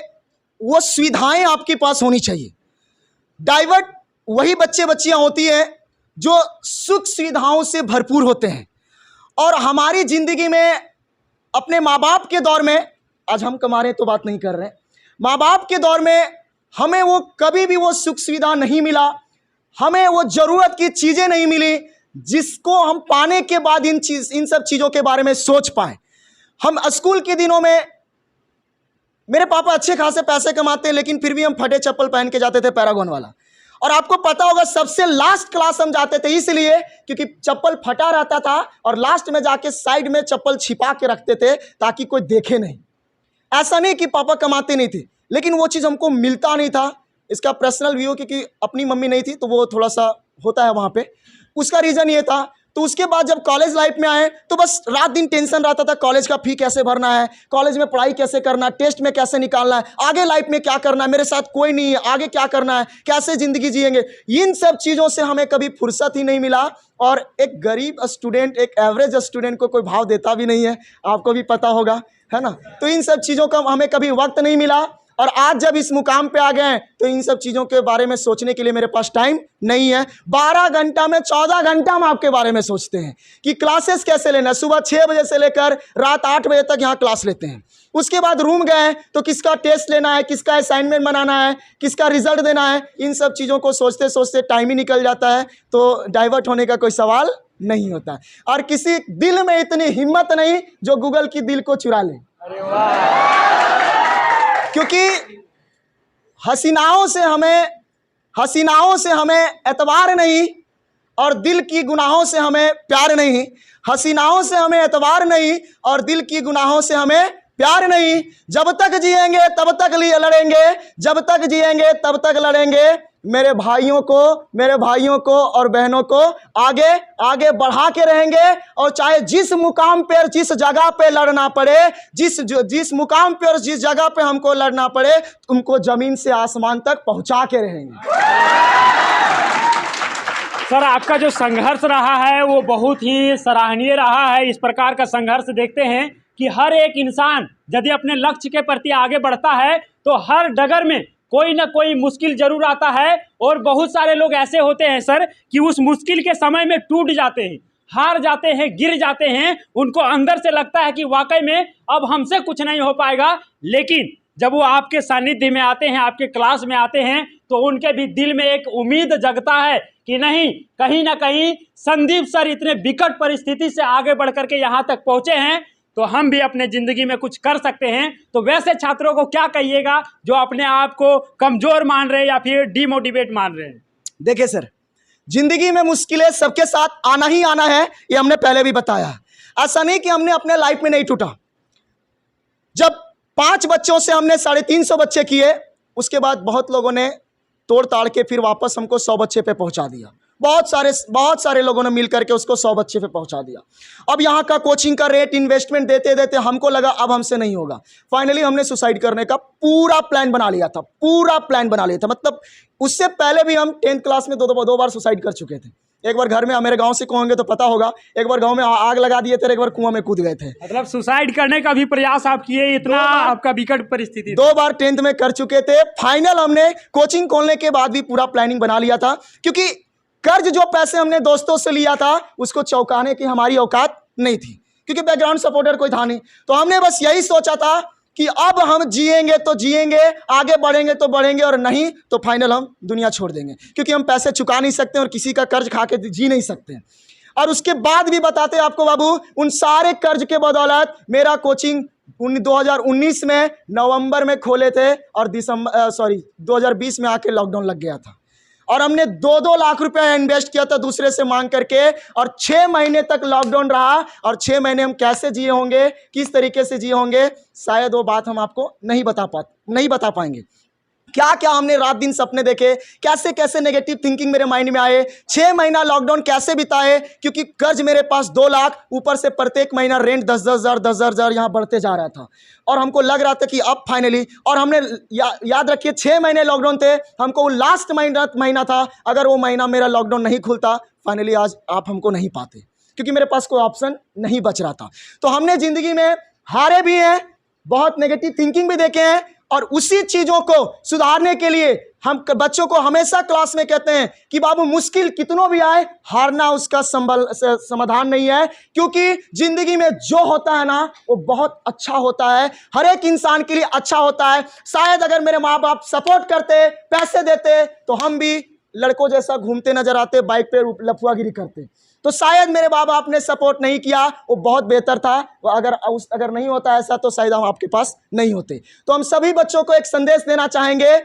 वो सुविधाएं आपके पास होनी चाहिए। डाइवर्ट वही बच्चे बच्चियां होती हैं जो सुख सुविधाओं से भरपूर होते हैं, और हमारी ज़िंदगी में अपने माँ बाप के दौर में, आज हम कमा रहे तो बात नहीं कर रहे हैं, माँ बाप के दौर में हमें वो कभी भी वो सुख सुविधा नहीं मिला, हमें वो ज़रूरत की चीज़ें नहीं मिली जिसको हम पाने के बाद इन सब चीज़ों के बारे में सोच पाए। हम स्कूल के दिनों में, मेरे पापा अच्छे खासे पैसे कमाते हैं, लेकिन फिर भी हम फटे चप्पल पहन के जाते थे पैरागॉन वाला। और आपको पता होगा सबसे लास्ट क्लास हम जाते थे इसलिए क्योंकि चप्पल फटा रहता था और लास्ट में जाके साइड में चप्पल छिपा के रखते थे ताकि कोई देखे नहीं। ऐसा नहीं कि पापा कमाते नहीं थे, लेकिन वो चीज़ हमको मिलता नहीं था। इसका पर्सनल व्यू क्योंकि अपनी मम्मी नहीं थी तो वो थोड़ा सा होता है वहाँ पे, उसका रीज़न ये था। तो उसके बाद जब कॉलेज लाइफ में आए तो बस रात दिन टेंशन रहता था, कॉलेज का फी कैसे भरना है, कॉलेज में पढ़ाई कैसे करना है, टेस्ट में कैसे निकालना है, आगे लाइफ में क्या करना है, मेरे साथ कोई नहीं है, आगे क्या करना है, कैसे ज़िंदगी जिएंगे। इन सब चीज़ों से हमें कभी फुर्सत ही नहीं मिला। और एक गरीब स्टूडेंट, एक एवरेज स्टूडेंट को कोई भाव देता भी नहीं है, आपको भी पता होगा, है ना। तो इन सब चीज़ों का हमें कभी वक्त नहीं मिला। और आज जब इस मुकाम पे आ गए हैं तो इन सब चीज़ों के बारे में सोचने के लिए मेरे पास टाइम नहीं है। 12 घंटा में 14 घंटा हम आपके बारे में सोचते हैं कि क्लासेस कैसे लेना है। सुबह 6 बजे से लेकर रात 8 बजे तक यहाँ क्लास लेते हैं। उसके बाद रूम गए तो किसका टेस्ट लेना है, किसका असाइनमेंट बनाना है, किसका रिजल्ट देना है, इन सब चीज़ों को सोचते सोचते टाइम ही निकल जाता है। तो डाइवर्ट होने का कोई सवाल नहीं होता। और किसी दिल में इतनी हिम्मत नहीं जो गूगल की दिल को चुरा ले। अरे वाह! क्योंकि हसीनाओं से हमें एतबार नहीं और दिल की गुनाहों से हमें प्यार नहीं। हसीनाओं से हमें एतबार नहीं और दिल की गुनाहों से हमें प्यार नहीं। जब तक जिएंगे तब तक लड़ेंगे, जब तक जिएंगे तब तक लड़ेंगे। मेरे भाइयों को और बहनों को आगे आगे बढ़ा के रहेंगे। और चाहे जिस मुकाम पे, जिस जगह पे लड़ना पड़े, जिस मुकाम पे और जिस जगह पे हमको लड़ना पड़े, उनको जमीन से आसमान तक पहुंचा के रहेंगे। सर, आपका जो संघर्ष रहा है वो बहुत ही सराहनीय रहा है। इस प्रकार का संघर्ष देखते हैं कि हर एक इंसान यदि अपने लक्ष्य के प्रति आगे बढ़ता है तो हर डगर में कोई ना कोई मुश्किल जरूर आता है। और बहुत सारे लोग ऐसे होते हैं सर कि उस मुश्किल के समय में टूट जाते हैं, हार जाते हैं, गिर जाते हैं। उनको अंदर से लगता है कि वाकई में अब हमसे कुछ नहीं हो पाएगा। लेकिन जब वो आपके सानिध्य में आते हैं, आपके क्लास में आते हैं, तो उनके भी दिल में एक उम्मीद जगता है कि नहीं, कहीं ना कहीं संदीप सर इतने विकट परिस्थिति से आगे बढ़ करके यहाँ तक पहुँचे हैं तो हम भी अपने ज़िंदगी में कुछ कर सकते हैं। तो वैसे छात्रों को क्या कहिएगा जो अपने आप को कमज़ोर मान रहे हैं या फिर डिमोटिवेट मान रहे हैं? देखिए सर, ज़िंदगी में मुश्किलें सबके साथ आना ही आना है, ये हमने पहले भी बताया। ऐसा नहीं कि हमने अपने लाइफ में नहीं टूटा। जब 5 बच्चों से हमने 350 बच्चे किए, उसके बाद बहुत लोगों ने तोड़ ताड़ के फिर वापस हमको 100 बच्चे पे पहुंचा दिया। बहुत सारे लोगों ने मिल करके उसको 100 बच्चे पे पहुंचा दिया। अब यहाँ का कोचिंग का रेट, इन्वेस्टमेंट देते देते हमको लगा अब हमसे नहीं होगा। फाइनली हमने सुसाइड करने का पूरा प्लान बना लिया था। मतलब उससे पहले भी हम 10th क्लास में दो बार सुसाइड कर चुके थे। एक बार घर में, मेरे गांव से कहोगे तो पता होगा, एक बार गांव में आग लगा दिए थे, एक बार कुआं में कूद गए थे। मतलब सुसाइड करने का भी प्रयास आप किए, इतना आपका विकट परिस्थिति? 2 बार 10th में कर चुके थे। फाइनल हमने कोचिंग खोलने के बाद भी पूरा प्लानिंग बना लिया था, क्योंकि कर्ज जो पैसे हमने दोस्तों से लिया था उसको चौंकाने की हमारी औकात नहीं थी, क्योंकि बैकग्राउंड सपोर्टर कोई था नहीं। तो हमने बस यही सोचा था कि अब हम जिएंगे तो जिएंगे, आगे बढ़ेंगे तो बढ़ेंगे, और नहीं तो फाइनल हम दुनिया छोड़ देंगे, क्योंकि हम पैसे चुका नहीं सकते और किसी का कर्ज खा के जी नहीं सकते। और उसके बाद भी बताते आपको बाबू, उन सारे कर्ज के बदौलत मेरा कोचिंग 2019 में नवंबर में खोले थे और 2020 में आके लॉकडाउन लग गया था। और हमने 2-2 लाख रुपया इन्वेस्ट किया था दूसरे से मांग करके, और 6 महीने तक लॉकडाउन रहा। और 6 महीने हम कैसे जिए होंगे, किस तरीके से जिए होंगे, शायद वो बात हम आपको नहीं बता पाएंगे। क्या क्या हमने रात दिन सपने देखे, कैसे कैसे नेगेटिव थिंकिंग मेरे माइंड में आए, 6 महीना लॉकडाउन कैसे बिताए, क्योंकि कर्ज मेरे पास 2 लाख, ऊपर से प्रत्येक महीना रेंट 10,000 10,000 यहाँ बढ़ते जा रहा था। और हमको लग रहा था कि अब फाइनली, और हमने याद रखिए 6 महीने लॉकडाउन थे, हमको वो लास्ट महीना था, अगर वो महीना मेरा लॉकडाउन नहीं खुलता, फाइनली आज आप हमको नहीं पाते, क्योंकि मेरे पास कोई ऑप्शन नहीं बच रहा था। तो हमने ज़िंदगी में हारे भी हैं, बहुत नेगेटिव थिंकिंग भी देखे हैं, और उसी चीज़ों को सुधारने के लिए हम बच्चों को हमेशा क्लास में कहते हैं कि बाबू मुश्किल कितनों भी आए, हारना उसका समाधान नहीं है, क्योंकि ज़िंदगी में जो होता है ना वो बहुत अच्छा होता है, हर एक इंसान के लिए अच्छा होता है। शायद अगर मेरे माँ बाप सपोर्ट करते, पैसे देते, तो हम भी लड़कों जैसा घूमते नजर आते, बाइक पे लफुआगिरी करते। तो शायद मेरे माँ बाप ने सपोर्ट नहीं किया, वो बहुत बेहतर था। अगर नहीं होता ऐसा तो शायद हम आपके पास नहीं होते। तो हम सभी बच्चों को एक संदेश देना चाहेंगे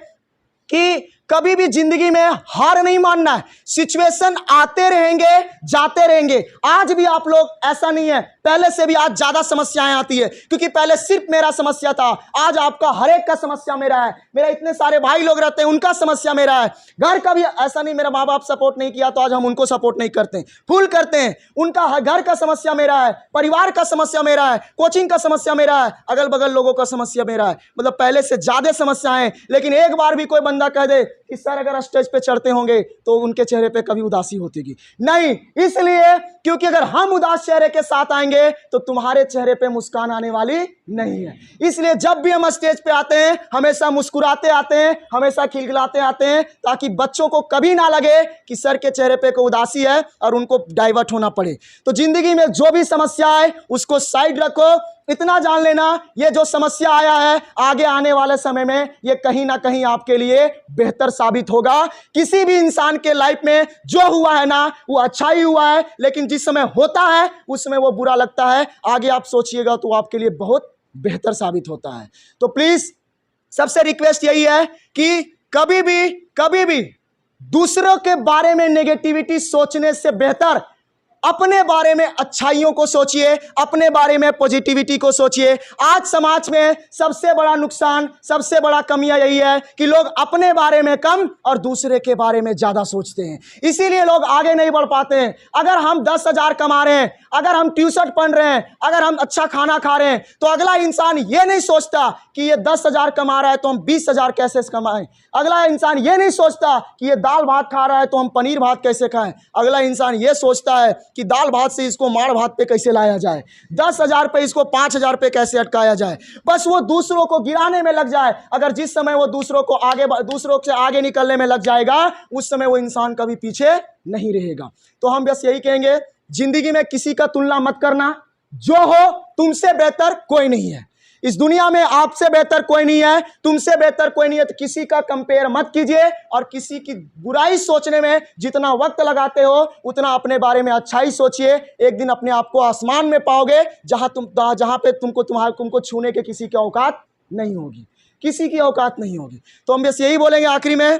कि कभी भी जिंदगी में हार नहीं मानना है। सिचुएशन आते रहेंगे, जाते रहेंगे। आज भी आप लोग, ऐसा नहीं है, पहले से भी आज ज्यादा समस्याएं आती है, क्योंकि पहले सिर्फ मेरा समस्या था, आज आपका हर एक का समस्या मेरा है। मेरा इतने सारे भाई लोग रहते हैं, उनका समस्या मेरा है। घर का भी ऐसा नहीं, मेरा माँ बाप सपोर्ट नहीं किया तो आज हम उनको सपोर्ट नहीं करते, फुल करते हैं। उनका घर का समस्या मेरा है, परिवार का समस्या मेरा है, कोचिंग का समस्या मेरा है, अगल बगल लोगों का समस्या मेरा है। मतलब पहले से ज्यादा समस्याएं। लेकिन एक बार भी कोई बंदा कह दे कि सर अगर स्टेज पे चढ़ते होंगे तो उनके चेहरे पे कभी उदासी होती नहीं, इसलिए क्योंकि अगर हम उदास चेहरे के साथ आएंगे तो तुम्हारे चेहरे पे मुस्कान आने वाली नहीं है। इसलिए जब भी हम स्टेज पे आते हैं हमेशा मुस्कुराते आते हैं, हमेशा खिलखिलाते आते हैं, ताकि बच्चों को कभी ना लगे कि सर के चेहरे पे कोई उदासी है और उनको डाइवर्ट होना पड़े। तो जिंदगी में जो भी समस्या है उसको साइड रखो। इतना जान लेना, ये जो समस्या आया है आगे आने वाले समय में ये कहीं ना कहीं आपके लिए बेहतर साबित होगा। किसी भी इंसान के लाइफ में जो हुआ है ना वो अच्छा ही हुआ है, लेकिन जिस समय होता है उस समय वो बुरा लगता है। आगे आप सोचिएगा तो आपके लिए बहुत बेहतर साबित होता है। तो प्लीज सबसे रिक्वेस्ट यही है कि कभी भी दूसरों के बारे में नेगेटिविटी सोचने से बेहतर अपने बारे में अच्छाइयों को सोचिए, अपने बारे में पॉजिटिविटी को सोचिए। आज समाज में सबसे बड़ा नुकसान, सबसे बड़ा कमियां यही है कि लोग अपने बारे में कम और दूसरे के बारे में ज्यादा सोचते हैं, इसीलिए लोग आगे नहीं बढ़ पाते हैं। अगर हम 10,000 कमा रहे हैं, अगर हम ट्यूशन पढ़ रहे हैं, अगर हम अच्छा खाना खा रहे हैं, तो अगला इंसान ये नहीं सोचता कि ये 10,000 कमा रहा है तो हम 20,000 कैसे कमाएं। अगला इंसान ये नहीं सोचता कि ये दाल भात खा रहा है तो हम पनीर भात कैसे खाएं। अगला इंसान ये सोचता है कि दाल भात से इसको मार भात पे कैसे लाया जाए, 10,000 पे इसको 5,000 पे कैसे अटकाया जाए। बस वो दूसरों को गिराने में लग जाए। अगर जिस समय वो दूसरों से आगे निकलने में लग जाएगा उस समय वो इंसान कभी पीछे नहीं रहेगा। तो हम बस यही कहेंगे, जिंदगी में किसी का तुलना मत करना। जो हो तुमसे बेहतर कोई नहीं है इस दुनिया में, आपसे बेहतर कोई नहीं है, तुमसे बेहतर कोई नहीं है। तो किसी का कंपेयर मत कीजिए और किसी की बुराई सोचने में जितना वक्त लगाते हो उतना अपने बारे में अच्छाई सोचिए। एक दिन अपने आप को आसमान में पाओगे जहां पे तुमको छूने के किसी की औकात नहीं होगी, किसी की औकात नहीं होगी। तो हम बस यही बोलेंगे आखिरी में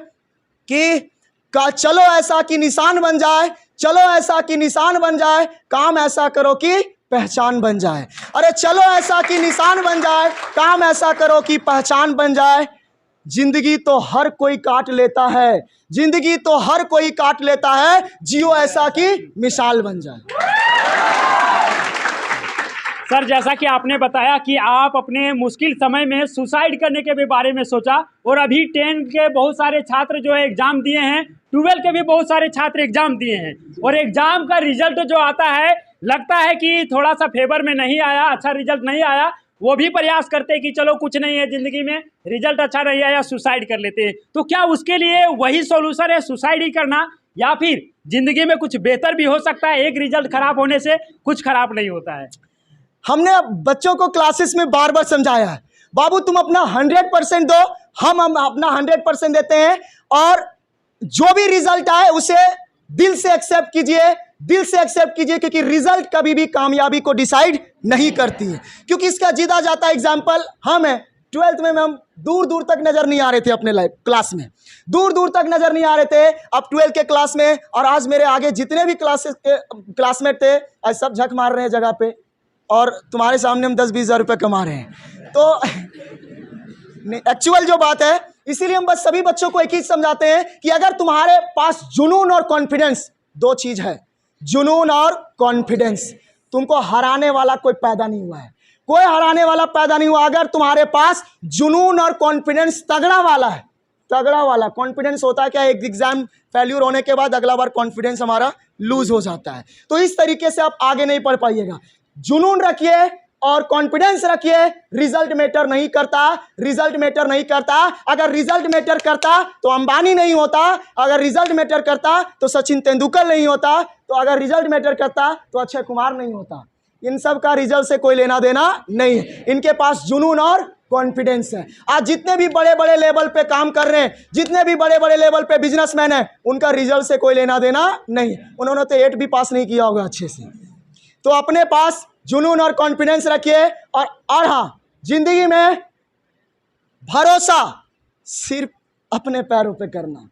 कि चलो ऐसा कि निशान बन जाए, चलो ऐसा कि निशान बन जाए, काम ऐसा करो कि पहचान बन जाए। अरे चलो ऐसा कि निशान बन जाए, काम ऐसा करो कि पहचान बन जाए। जिंदगी तो हर कोई काट लेता है, जिंदगी तो हर कोई काट लेता है, जियो ऐसा कि मिसाल बन जाए। सर, जैसा कि आपने बताया कि आप अपने मुश्किल समय में सुसाइड करने के भी बारे में सोचा, और अभी 10 के बहुत सारे छात्र जो है एग्जाम दिए हैं, 12 के भी बहुत सारे छात्र एग्जाम दिए हैं, और एग्जाम का रिजल्ट जो आता है लगता है कि थोड़ा सा फेवर में नहीं आया, अच्छा रिजल्ट नहीं आया, वो भी प्रयास करते हैं कि चलो कुछ नहीं है जिंदगी में, रिजल्ट अच्छा नहीं आया, सुसाइड कर लेते हैं। तो क्या उसके लिए वही सॉल्यूशन है, सुसाइड ही करना, या फिर जिंदगी में कुछ बेहतर भी हो सकता है? एक रिजल्ट खराब होने से कुछ खराब नहीं होता है। हमने बच्चों को क्लासेस में बार बार समझाया है, बाबू तुम अपना 100% दो, हम अपना 100% देते हैं, और जो भी रिजल्ट आए उसे दिल से एक्सेप्ट कीजिए, दिल से एक्सेप्ट कीजिए, क्योंकि रिजल्ट कभी भी कामयाबी को डिसाइड नहीं करती है। क्योंकि इसका जीता जाता एग्जाम्पल हम हैं। 12th में हम दूर दूर तक नजर नहीं आ रहे थे, अपने लाइफ क्लास में दूर दूर तक नजर नहीं आ रहे थे। अब 12th के क्लास में, और आज मेरे आगे जितने भी क्लासमेट थे आज सब झक मार रहे हैं जगह पे, और तुम्हारे सामने हम 10-20 हज़ार रुपये कमा रहे हैं। तो एक्चुअल जो बात है, इसीलिए हम बस सभी बच्चों को एक ही समझाते हैं कि अगर तुम्हारे पास जुनून और कॉन्फिडेंस, दो चीज है, जुनून और कॉन्फिडेंस, तुमको हराने वाला कोई पैदा नहीं हुआ है, कोई हराने वाला पैदा नहीं हुआ। अगर तुम्हारे पास जुनून और कॉन्फिडेंस तगड़ा वाला है, तगड़ा वाला कॉन्फिडेंस होता है क्या, एक एग्जाम फेल्यूर होने के बाद अगला बार कॉन्फिडेंस हमारा लूज हो जाता है। तो इस तरीके से आप आगे नहीं पढ़ पाइएगा। जुनून रखिए और कॉन्फिडेंस रखिए। रिजल्ट मैटर नहीं करता, रिजल्ट मैटर नहीं करता। अगर रिजल्ट मैटर करता तो अंबानी नहीं होता, अगर रिजल्ट मैटर करता तो सचिन तेंदुलकर नहीं होता, तो अगर रिजल्ट मैटर करता तो अक्षय कुमार नहीं होता। इन सब का रिजल्ट से कोई लेना देना नहीं है, इनके पास जुनून और कॉन्फिडेंस है। आज जितने भी बड़े बड़े लेवल पे काम कर रहे हैं, जितने भी बड़े बड़े लेवल पे बिजनेसमैन हैं, उनका रिजल्ट से कोई लेना देना नहीं। उन्होंने तो 8 भी पास नहीं किया होगा अच्छे से। तो अपने पास जुनून और कॉन्फिडेंस रखिए। और हाँ, जिंदगी में भरोसा सिर्फ अपने पैरों पे करना,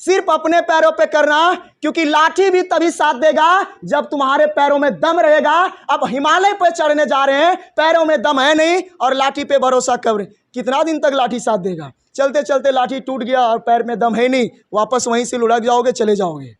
सिर्फ अपने पैरों पे करना, क्योंकि लाठी भी तभी साथ देगा जब तुम्हारे पैरों में दम रहेगा। अब हिमालय पर चढ़ने जा रहे हैं, पैरों में दम है नहीं और लाठी पे भरोसा कर, कितना दिन तक लाठी साथ देगा? चलते चलते लाठी टूट गया और पैर में दम है नहीं, वापस वहीं से लुढ़क जाओगे, चले जाओगे।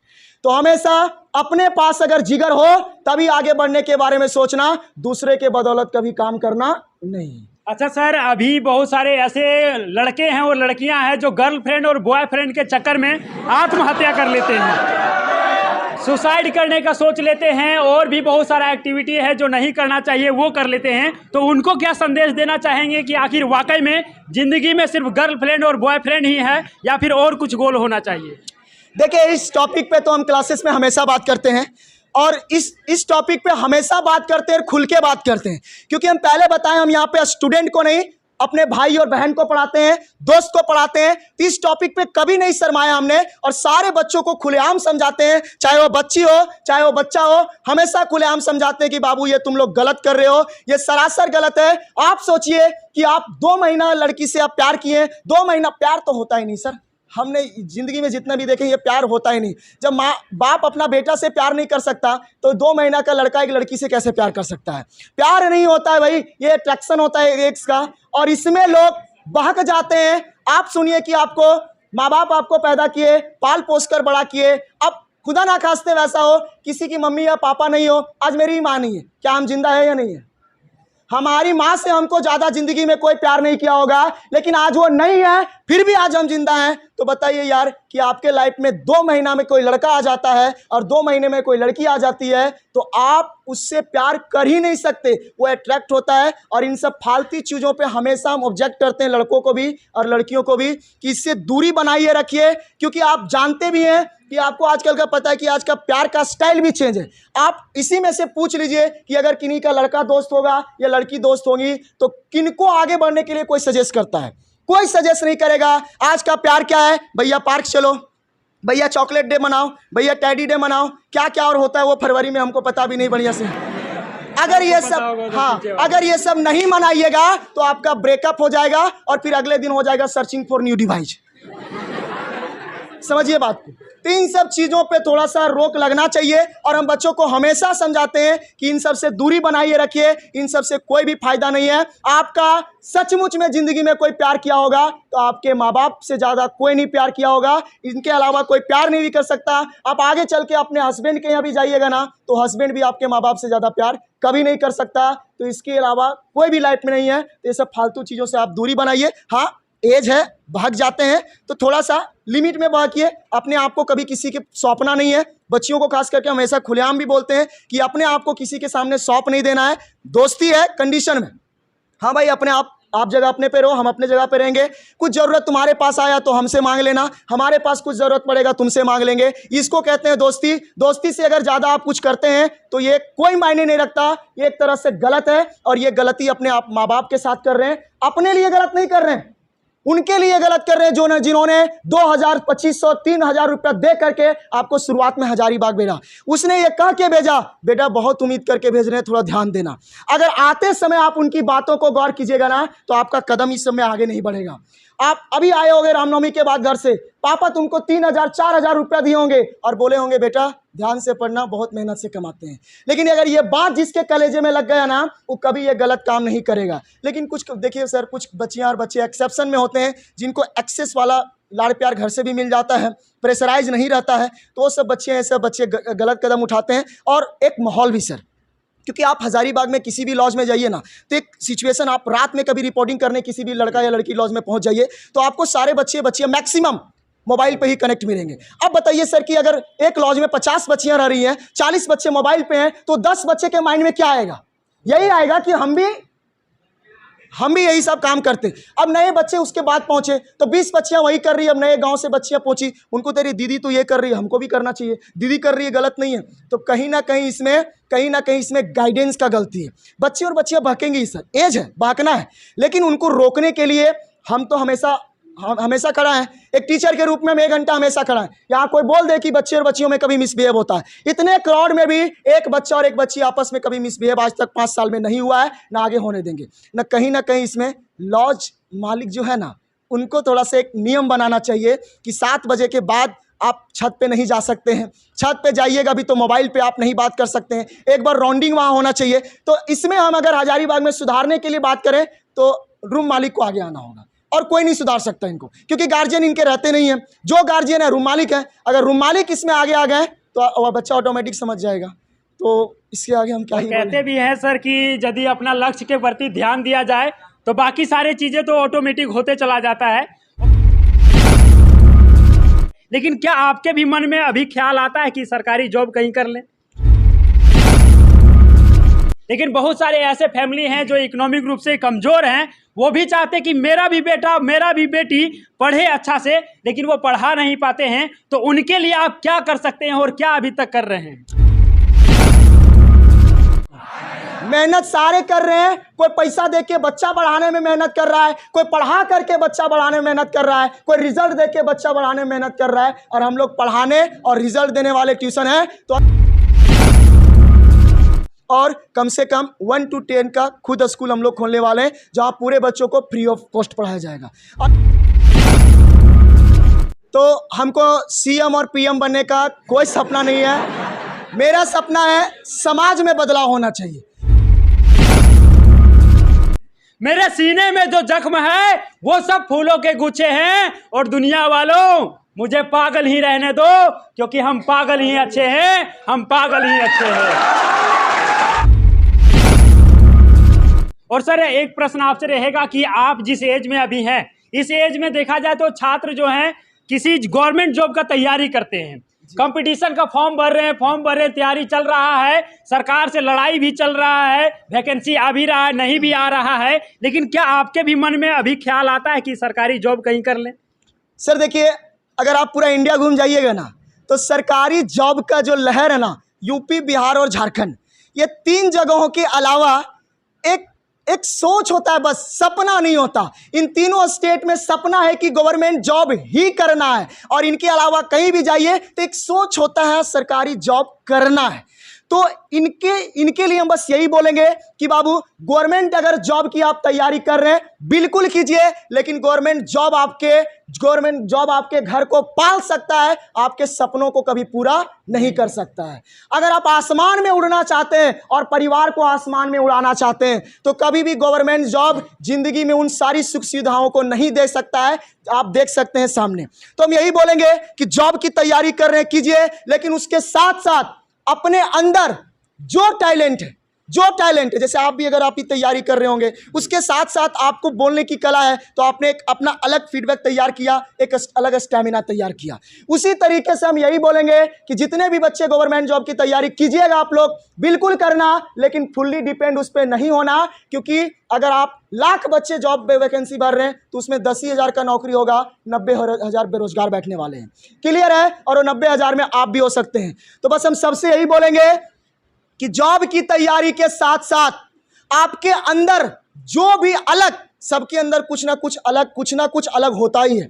तो हमेशा अपने पास अगर जिगर हो तभी आगे बढ़ने के बारे में सोचना, दूसरे के बदौलत कभी काम करना नहीं। अच्छा सर, अभी बहुत सारे ऐसे लड़के हैं और लड़कियां हैं जो गर्लफ्रेंड और बॉयफ्रेंड के चक्कर में आत्महत्या कर लेते हैं, सुसाइड करने का सोच लेते हैं, और भी बहुत सारा एक्टिविटी है जो नहीं करना चाहिए वो कर लेते हैं। तो उनको क्या संदेश देना चाहेंगे कि आखिर वाकई में ज़िंदगी में सिर्फ गर्लफ्रेंड और बॉयफ्रेंड ही है या फिर और कुछ गोल होना चाहिए? देखिए, इस टॉपिक पे तो हम क्लासेस में हमेशा बात करते हैं और इस टॉपिक पे हमेशा बात करते हैं, खुल के बात करते हैं, क्योंकि हम पहले बताएं, हम यहाँ पे स्टूडेंट को नहीं, अपने भाई और बहन को पढ़ाते हैं, दोस्त को पढ़ाते हैं। इस टॉपिक पे कभी नहीं शर्माया हमने और सारे बच्चों को खुलेआम समझाते हैं, चाहे वो बच्ची हो चाहे वो बच्चा हो, हमेशा खुलेआम समझाते हैं कि बाबू ये तुम लोग गलत कर रहे हो, ये सरासर गलत है। आप सोचिए कि आप 2 महीना लड़की से आप प्यार किए, 2 महीना प्यार तो होता ही नहीं सर, हमने जिंदगी में जितना भी देखे ये प्यार होता ही नहीं। जब माँ बाप अपना बेटा से प्यार नहीं कर सकता तो 2 महीना का लड़का एक लड़की से कैसे प्यार कर सकता है? प्यार नहीं होता है भाई, ये अट्रैक्शन होता है एक्स का, और इसमें लोग बहक जाते हैं। आप सुनिए कि आपको माँ बाप आपको पैदा किए, पाल पोस कर बड़ा किए, अब खुदा ना खास्ते वैसा हो किसी की मम्मी या पापा नहीं हो, आज मेरी माँ नहीं है, क्या हम जिंदा है या नहीं है? हमारी माँ से हमको ज़्यादा ज़िंदगी में कोई प्यार नहीं किया होगा, लेकिन आज वो नहीं है, फिर भी आज हम जिंदा हैं। तो बताइए यार कि आपके लाइफ में 2 महीना में कोई लड़का आ जाता है और 2 महीने में कोई लड़की आ जाती है, तो आप उससे प्यार कर ही नहीं सकते, वो अट्रैक्ट होता है। और इन सब फालतू चीज़ों पे हमेशा हम ऑब्जेक्ट करते हैं, लड़कों को भी और लड़कियों को भी, कि इससे दूरी बनाइए रखिए, क्योंकि आप जानते भी हैं कि आपको आजकल का पता है कि आज का प्यार का स्टाइल भी चेंज है। आप इसी में से पूछ लीजिए कि अगर किन्हीं का लड़का दोस्त होगा या लड़की दोस्त होगी तो किनको आगे बढ़ने के लिए कोई सजेस्ट करता है? कोई सजेस्ट नहीं करेगा। आज का प्यार क्या है? भैया पार्क चलो, भैया चॉकलेट डे मनाओ, भैया टेडी डे मनाओ, क्या क्या और होता है वो फरवरी में हमको पता भी नहीं बढ़िया से। अगर ये सब अगर ये सब नहीं मनाइएगा तो आपका ब्रेकअप हो जाएगा और फिर अगले दिन हो जाएगा सर्चिंग फॉर न्यू डिवाइस। समझिए बात को। तो इन सब चीज़ों पे थोड़ा सा रोक लगना चाहिए और हम बच्चों को हमेशा समझाते हैं कि इन सब से दूरी बनाइए रखिए, इन सब से कोई भी फायदा नहीं है। आपका सचमुच में ज़िंदगी में कोई प्यार किया होगा तो आपके माँ बाप से ज़्यादा कोई नहीं प्यार किया होगा, इनके अलावा कोई प्यार नहीं भी कर सकता। आप आगे चल के अपने हस्बैंड के यहाँ भी जाइएगा ना तो हस्बैंड भी आपके माँ बाप से ज़्यादा प्यार कभी नहीं कर सकता। तो इसके अलावा कोई भी लाइफ में नहीं है। तो ये सब फालतू चीज़ों से आप दूरी बनाइए। हाँ, एज है, भाग जाते हैं तो थोड़ा सा लिमिट में भागिए, अपने आप को कभी किसी के सौंपना नहीं है। बच्चियों को खास करके हमेशा खुलेआम भी बोलते हैं कि अपने आप को किसी के सामने सौंप नहीं देना है। दोस्ती है कंडीशन में, हाँ भाई अपने आप जगह अपने पे रहो, हम अपने जगह पे रहेंगे। कुछ ज़रूरत तुम्हारे पास आया तो हमसे मांग लेना, हमारे पास कुछ ज़रूरत पड़ेगा तुमसे मांग लेंगे। इसको कहते हैं दोस्ती। दोस्ती से अगर ज़्यादा आप कुछ करते हैं तो ये कोई मायने नहीं रखता, ये एक तरह से गलत है। और ये गलती अपने आप माँ बाप के साथ कर रहे हैं, अपने लिए गलत नहीं कर रहे हैं, उनके लिए गलत कर रहे हैं जिन्होंने 2000, 2500, 3000 रुपया दे करके आपको शुरुआत में हजारीबाग भेजा। उसने ये कह के भेजा, बेटा बहुत उम्मीद करके भेज रहे हैं, थोड़ा ध्यान देना। अगर आते समय आप उनकी बातों को गौर कीजिएगा ना तो आपका कदम इस समय आगे नहीं बढ़ेगा। आप अभी आए होंगे रामनवमी के बाद घर से, पापा तुमको 3000, 4000 रुपया दिए होंगे और बोले होंगे बेटा ध्यान से पढ़ना, बहुत मेहनत से कमाते हैं। लेकिन अगर ये बात जिसके कलेजे में लग गया ना वो कभी ये गलत काम नहीं करेगा। लेकिन कुछ देखिए सर, कुछ बच्चियां और बच्चे एक्सेप्शन में होते हैं जिनको एक्सेस वाला लाड़ प्यार घर से भी मिल जाता है, प्रेशराइज नहीं रहता है, तो वो सब बच्चे ऐसे बच्चे गलत कदम उठाते हैं। और एक माहौल भी सर, क्योंकि आप हजारीबाग में किसी भी लॉज में जाइए ना तो एक सिचुएशन, आप रात में कभी रिपोर्टिंग करने किसी भी लड़का या लड़की लॉज में पहुंच जाइए तो आपको सारे बच्चे मैक्सिमम मोबाइल पे ही कनेक्ट मिलेंगे। अब बताइए सर कि अगर एक लॉज में 50 बच्चियां रह रही हैं, 40 बच्चे मोबाइल पे हैं, तो 10 बच्चे के माइंड में क्या आएगा? यही आएगा कि हम भी यही सब काम करते। अब नए बच्चे उसके बाद पहुंचे तो 20 बच्चियां वही कर रही है, अब नए गांव से बच्चियां पहुंची, उनको तेरी दीदी तो ये कर रही है, हमको भी करना चाहिए, दीदी कर रही है गलत नहीं है। तो कहीं ना कहीं इसमें गाइडेंस का गलती है। बच्चे और बच्चियां बहकेंगी, सर एज है, बहकना है, लेकिन उनको रोकने के लिए हम तो हमेशा खड़ा है। एक टीचर के रूप में हम 1 घंटा हमेशा खड़ा है। यहाँ कोई बोल दे कि बच्चे और बच्चियों में कभी मिसबिहेव होता है, इतने क्राउड में भी एक बच्चा और एक बच्ची आपस में कभी मिसबिहेव आज तक 5 साल में नहीं हुआ है, ना आगे होने देंगे। ना कहीं इसमें लॉज मालिक जो है ना, उनको थोड़ा सा एक नियम बनाना चाहिए कि 7 बजे के बाद आप छत पे नहीं जा सकते हैं। छत पे जाइएगा भी तो मोबाइल पे आप नहीं बात कर सकते हैं। एक बार राउंडिंग वहाँ होना चाहिए। तो इसमें हम अगर हजारीबाग में सुधारने के लिए बात करें तो रूम मालिक को आगे आना होगा, और कोई नहीं सुधार सकता इनको, क्योंकि गार्जियन इनके रहते नहीं है। जो गार्जियन है रूम मालिक है, अगर रूम मालिक इसमें आगे आ गए तो बच्चा ऑटोमेटिक समझ जाएगा। तो इसके आगे हम क्या ही कहते बोलें। भी हैं सर कि यदि अपना लक्ष्य के प्रति ध्यान दिया जाए तो बाकी सारी चीजें तो ऑटोमेटिक होते चला जाता है। लेकिन क्या आपके भी मन में अभी ख्याल आता है कि सरकारी जॉब कहीं कर लें? लेकिन बहुत सारे ऐसे फैमिली हैं जो इकोनॉमिक रूप से कमजोर हैं, वो भी चाहते कि मेरा भी बेटा मेरा भी बेटी पढ़े अच्छा से, लेकिन वो पढ़ा नहीं पाते हैं। तो उनके लिए आप क्या कर सकते हैं और क्या अभी तक कर रहे हैं? मेहनत सारे कर रहे हैं। कोई पैसा दे के बच्चा बढ़ाने में मेहनत कर रहा है, कोई पढ़ा करके बच्चा बढ़ाने में मेहनत कर रहा है, कोई रिजल्ट दे के बच्चा बढ़ाने में मेहनत कर रहा है। और हम लोग पढ़ाने और रिजल्ट देने वाले ट्यूशन हैं। तो और कम से कम 1 to 10 का खुद स्कूल हम लोग खोलने वाले हैं, जहां पूरे बच्चों को फ्री ऑफ कॉस्ट पढ़ाया जाएगा। तो हमको सीएम और पीएम बनने का कोई सपना नहीं है। मेरा सपना है समाज में बदलाव होना चाहिए। मेरे सीने में जो जख्म है वो सब फूलों के गुच्छे हैं। और दुनिया वालों, मुझे पागल ही रहने दो, क्योंकि हम पागल ही अच्छे हैं, हम पागल ही अच्छे हैं। और सर एक प्रश्न आपसे रहेगा कि आप जिस एज में अभी हैं, इस एज में देखा जाए तो छात्र जो हैं किसी गवर्नमेंट जॉब का तैयारी करते हैं, कंपटीशन का फॉर्म भर रहे हैं, तैयारी चल रहा है, सरकार से लड़ाई भी चल रहा है, वैकेंसी आ भी रहा है, नहीं भी आ रहा है। लेकिन क्या आपके भी मन में अभी ख्याल आता है कि सरकारी जॉब कहीं कर लें? सर देखिए, अगर आप पूरा इंडिया घूम जाइएगा ना, तो सरकारी जॉब का जो लहर है ना, यूपी, बिहार और झारखंड, ये 3 जगहों के अलावा एक सोच होता है, बस सपना नहीं होता। इन तीनों स्टेट में सपना है कि गवर्नमेंट जॉब ही करना है, और इनके अलावा कहीं भी जाइए तो एक सोच होता है सरकारी जॉब करना है। तो इनके लिए हम बस यही बोलेंगे कि बाबू, गवर्नमेंट अगर जॉब की आप तैयारी कर रहे हैं बिल्कुल कीजिए, लेकिन गवर्नमेंट जॉब आपके घर को पाल सकता है, आपके सपनों को कभी पूरा नहीं कर सकता है। अगर आप आसमान में उड़ना चाहते हैं और परिवार को आसमान में उड़ाना चाहते हैं, तो कभी भी गवर्नमेंट जॉब जिंदगी में उन सारी सुख सुविधाओं को नहीं दे सकता है। आप देख सकते हैं सामने। तो हम यही बोलेंगे कि जॉब की तैयारी कर रहे हैं कीजिए, लेकिन उसके साथ साथ अपने अंदर जो टैलेंट है, जैसे आप भी अगर आप ही तैयारी कर रहे होंगे, उसके साथ साथ आपको बोलने की कला है, तो आपने एक अपना अलग फीडबैक तैयार किया, एक अलग स्टैमिना तैयार किया। उसी तरीके से हम यही बोलेंगे कि जितने भी बच्चे गवर्नमेंट जॉब की तैयारी कीजिएगा, आप लोग बिल्कुल करना, लेकिन फुल्ली डिपेंड उस पर नहीं होना, क्योंकि अगर आप लाख बच्चे जॉब पे वैकेंसी भर रहे हैं तो उसमें 10,000 का नौकरी होगा, 90,000 बेरोजगार बैठने वाले हैं। क्लियर है? और वो 90,000 में आप भी हो सकते हैं। तो बस हम सबसे यही बोलेंगे कि जॉब की तैयारी के साथ साथ आपके अंदर जो भी अलग, सबके अंदर कुछ ना कुछ अलग होता ही है,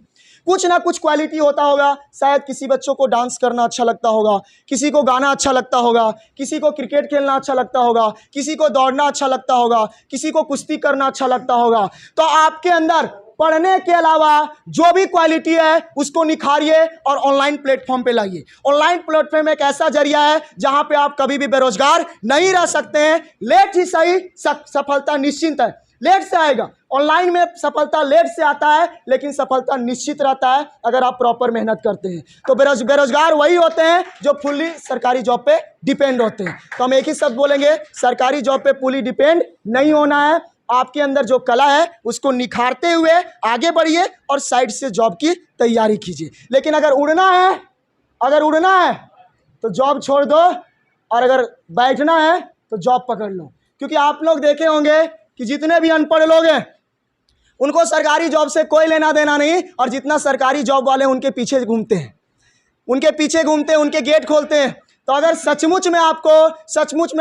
कुछ ना कुछ क्वालिटी होता होगा। शायद किसी बच्चों को डांस करना अच्छा लगता होगा, किसी को गाना अच्छा लगता होगा, किसी को क्रिकेट खेलना अच्छा लगता होगा, किसी को दौड़ना अच्छा लगता होगा, किसी को कुश्ती करना अच्छा लगता होगा। तो आपके अंदर पढ़ने के अलावा जो भी क्वालिटी है उसको निखारिए और ऑनलाइन प्लेटफॉर्म पे लाइए। ऑनलाइन प्लेटफॉर्म एक ऐसा जरिया है जहां पे आप कभी भी बेरोजगार नहीं रह सकते हैं। लेट ही सही, सफलता निश्चित है, लेट से आएगा। ऑनलाइन में सफलता लेट से आता है, लेकिन सफलता निश्चित रहता है अगर आप प्रॉपर मेहनत करते हैं। तो बेरोजगार वही होते हैं जो फुल्ली सरकारी जॉब पे डिपेंड होते हैं। तो हम एक ही शब्द बोलेंगे, सरकारी जॉब पे फुल्ली डिपेंड नहीं होना है। आपके अंदर जो कला है उसको निखारते हुए आगे बढ़िए और साइड से जॉब की तैयारी कीजिए। लेकिन अगर उड़ना है तो जॉब छोड़ दो, और अगर बैठना है तो जॉब पकड़ लो। क्योंकि आप लोग देखे होंगे कि जितने भी अनपढ़ लोग हैं उनको सरकारी जॉब से कोई लेना देना नहीं, और जितना सरकारी जॉब वाले उनके पीछे घूमते हैं, उनके गेट खोलते हैं। तो अगर सचमुच में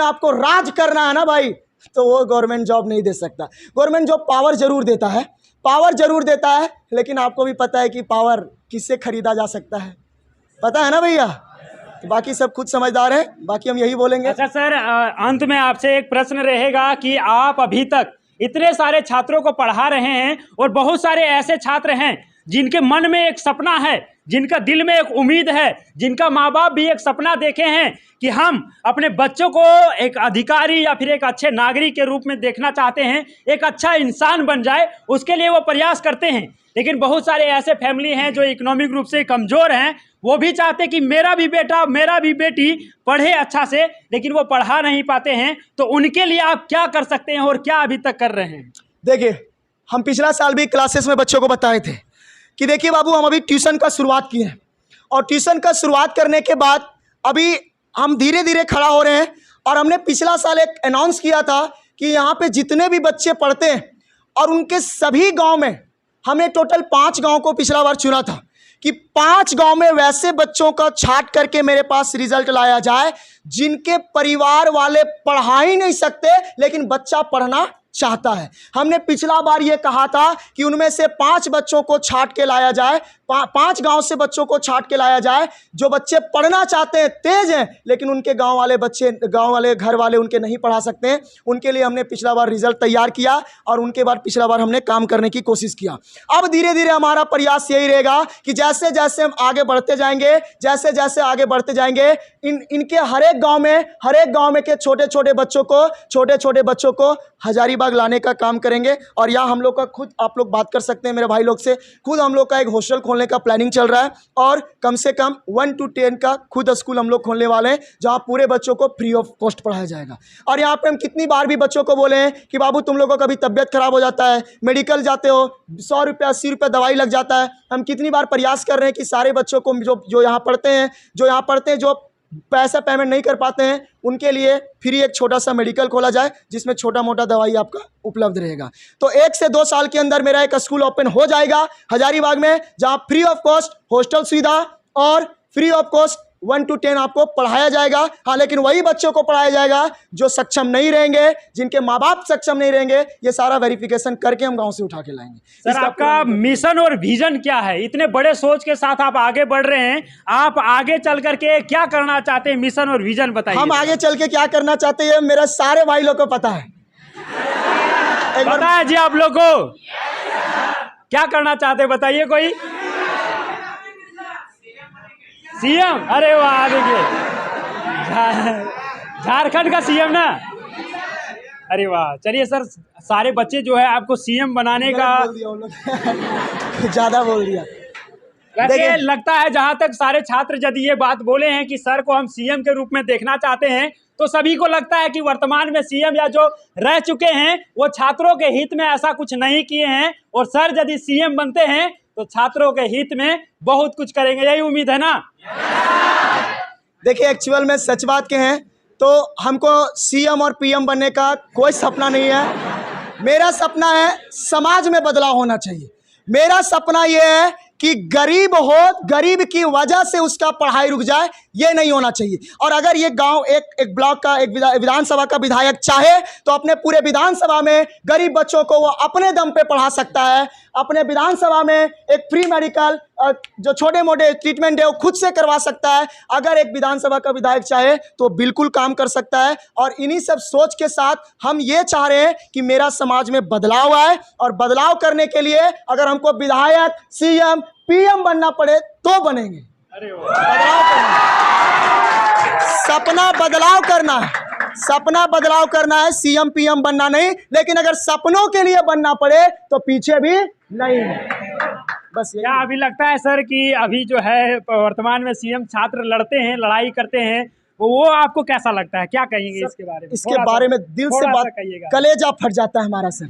आपको राज करना है ना भाई, तो वो गवर्नमेंट जॉब नहीं दे सकता। गवर्नमेंट जॉब पावर जरूर देता है, लेकिन आपको भी पता है कि पावर किससे खरीदा जा सकता है, पता है ना भैया। तो बाकी सब खुद समझदार हैं, बाकी हम यही बोलेंगे। अच्छा सर, अंत में आपसे एक प्रश्न रहेगा कि आप अभी तक इतने सारे छात्रों को पढ़ा रहे हैं और बहुत सारे ऐसे छात्र हैं जिनके मन में एक सपना है, जिनका दिल में एक उम्मीद है, जिनका माँ बाप भी एक सपना देखे हैं कि हम अपने बच्चों को एक अधिकारी या फिर एक अच्छे नागरिक के रूप में देखना चाहते हैं, एक अच्छा इंसान बन जाए, उसके लिए वो प्रयास करते हैं। लेकिन बहुत सारे ऐसे फैमिली हैं जो इकोनॉमिक रूप से कमज़ोर हैं, वो भी चाहते कि मेरा भी बेटा मेरा भी बेटी पढ़े अच्छा से, लेकिन वो पढ़ा नहीं पाते हैं। तो उनके लिए आप क्या कर सकते हैं और क्या अभी तक कर रहे हैं? देखिए, हम पिछला साल भी क्लासेस में बच्चों को बताए थे कि देखिए बाबू, हम अभी ट्यूशन का शुरुआत किए हैं, और ट्यूशन का शुरुआत करने के बाद अभी हम धीरे धीरे खड़ा हो रहे हैं। और हमने पिछला साल एक अनाउंस किया था कि यहाँ पे जितने भी बच्चे पढ़ते हैं, और उनके सभी गांव में, हमने टोटल 5 गांव को पिछला बार चुना था कि 5 गांव में वैसे बच्चों का छांट करके मेरे पास रिजल्ट लाया जाए जिनके परिवार वाले पढ़ा ही नहीं सकते, लेकिन बच्चा पढ़ना चाहता है। हमने पिछला बार ये कहा था कि उनमें से 5 बच्चों को छांट के लाया जाए, 5 गांव से बच्चों को छांट के लाया जाए जो बच्चे पढ़ना चाहते हैं, तेज हैं, लेकिन उनके गांव वाले घर वाले उनके नहीं पढ़ा सकते हैं। उनके लिए हमने पिछला बार रिजल्ट तैयार किया और उनके बाद पिछला बार हमने काम करने की कोशिश किया। अब धीरे धीरे हमारा प्रयास यही रहेगा कि जैसे जैसे हम आगे बढ़ते जाएंगे, इनके हर एक गांव में के छोटे छोटे बच्चों को हजारीबाग लाने का काम करेंगे। और यहाँ हम लोग का खुद, आप लोग बात कर सकते हैं मेरे भाई लोग से, खुद हम लोग का एक हॉस्टल खोलने का प्लानिंग चल रहा है, और कम से कम 1 to 10 का खुद स्कूल हम लोग खोलने वाले हैं जहाँ पूरे बच्चों को फ्री ऑफ कॉस्ट पढ़ाया जाएगा। और यहाँ पे हम कितनी बार भी बच्चों को बोले हैं कि बाबू तुम लोगों का कभी तबियत खराब हो जाता है, मेडिकल जाते हो, 100 रुपये 80 रुपये दवाई लग जाता है। हम कितनी बार प्रयास कर रहे हैं कि सारे बच्चों को जो यहाँ पढ़ते हैं, जो पैसा पेमेंट नहीं कर पाते हैं, उनके लिए फ्री एक छोटा सा मेडिकल खोला जाए जिसमें छोटा मोटा दवाई आपका उपलब्ध रहेगा। तो 1 से 2 साल के अंदर मेरा एक स्कूल ओपन हो जाएगा हजारीबाग में, जहां फ्री ऑफ कॉस्ट हॉस्टल सुविधा और फ्री ऑफ कॉस्ट 1 to 10 आपको पढ़ाया जाएगा। हाँ, लेकिन वही बच्चों को पढ़ाया जाएगा जो सक्षम नहीं रहेंगे, जिनके माँ बाप सक्षम नहीं रहेंगे। ये सारा वेरिफिकेशन करके हम गांव से उठा के लाएंगे। सर, आपका मिशन और विजन क्या है? इतने बड़े सोच के साथ आप आगे बढ़ रहे हैं, आप आगे चल करके क्या करना चाहते हैं? मिशन और विजन बताइए। हम आगे चल के क्या करना चाहते हैं, मेरे सारे भाई लोग को पता है। पता है जी आप लोग को? क्या करना चाहते हैं बताइए कोई। सीएम? अरे वाह, देखिए झारखंड का सीएम ना। अरे वाह, चलिए सर, सारे बच्चे जो है आपको सीएम बनाने का ज्यादा बोल दिया। वैसे लगता है जहां तक सारे छात्र यदि ये बात बोले हैं कि सर को हम सीएम के रूप में देखना चाहते हैं, तो सभी को लगता है कि वर्तमान में सीएम या जो रह चुके हैं वो छात्रों के हित में ऐसा कुछ नहीं किए हैं, और सर यदि सीएम बनते हैं तो छात्रों के हित में बहुत कुछ करेंगे, यही उम्मीद है ना? देखिए, एक्चुअल में सच बात के हैं तो हमको सीएम और पीएम बनने का कोई सपना नहीं है। मेरा सपना है समाज में बदलाव होना चाहिए। मेरा सपना यह है कि गरीब की वजह से उसका पढ़ाई रुक जाए, ये नहीं होना चाहिए। और अगर ये गांव एक ब्लॉक का, एक विधानसभा का विधायक चाहे तो अपने पूरे विधानसभा में गरीब बच्चों को वो अपने दम पे पढ़ा सकता है। अपने विधानसभा में एक फ्री मेडिकल, जो छोटे मोटे ट्रीटमेंट है वो खुद से करवा सकता है। अगर एक विधानसभा का विधायक चाहे तो बिल्कुल काम कर सकता है। और इन्हीं सब सोच के साथ हम ये चाह रहे हैं कि मेरा समाज में बदलाव आए, और बदलाव करने के लिए अगर हमको विधायक, सीएम, पीएम बनना पड़े तो बनेंगे। सपना बदलाव करना है, सीएम पीएम बनना नहीं। लेकिन अगर सपनों के लिए बनना पड़े तो पीछे भी नहीं है। बस क्या अभी लगता है सर कि अभी जो है वर्तमान में सीएम छात्र लड़ते हैं, लड़ाई करते हैं, वो आपको कैसा लगता है? क्या कहेंगे इसके बारे में? इसके बारे में दिल से बात, कलेजा फट जाता है हमारा सर,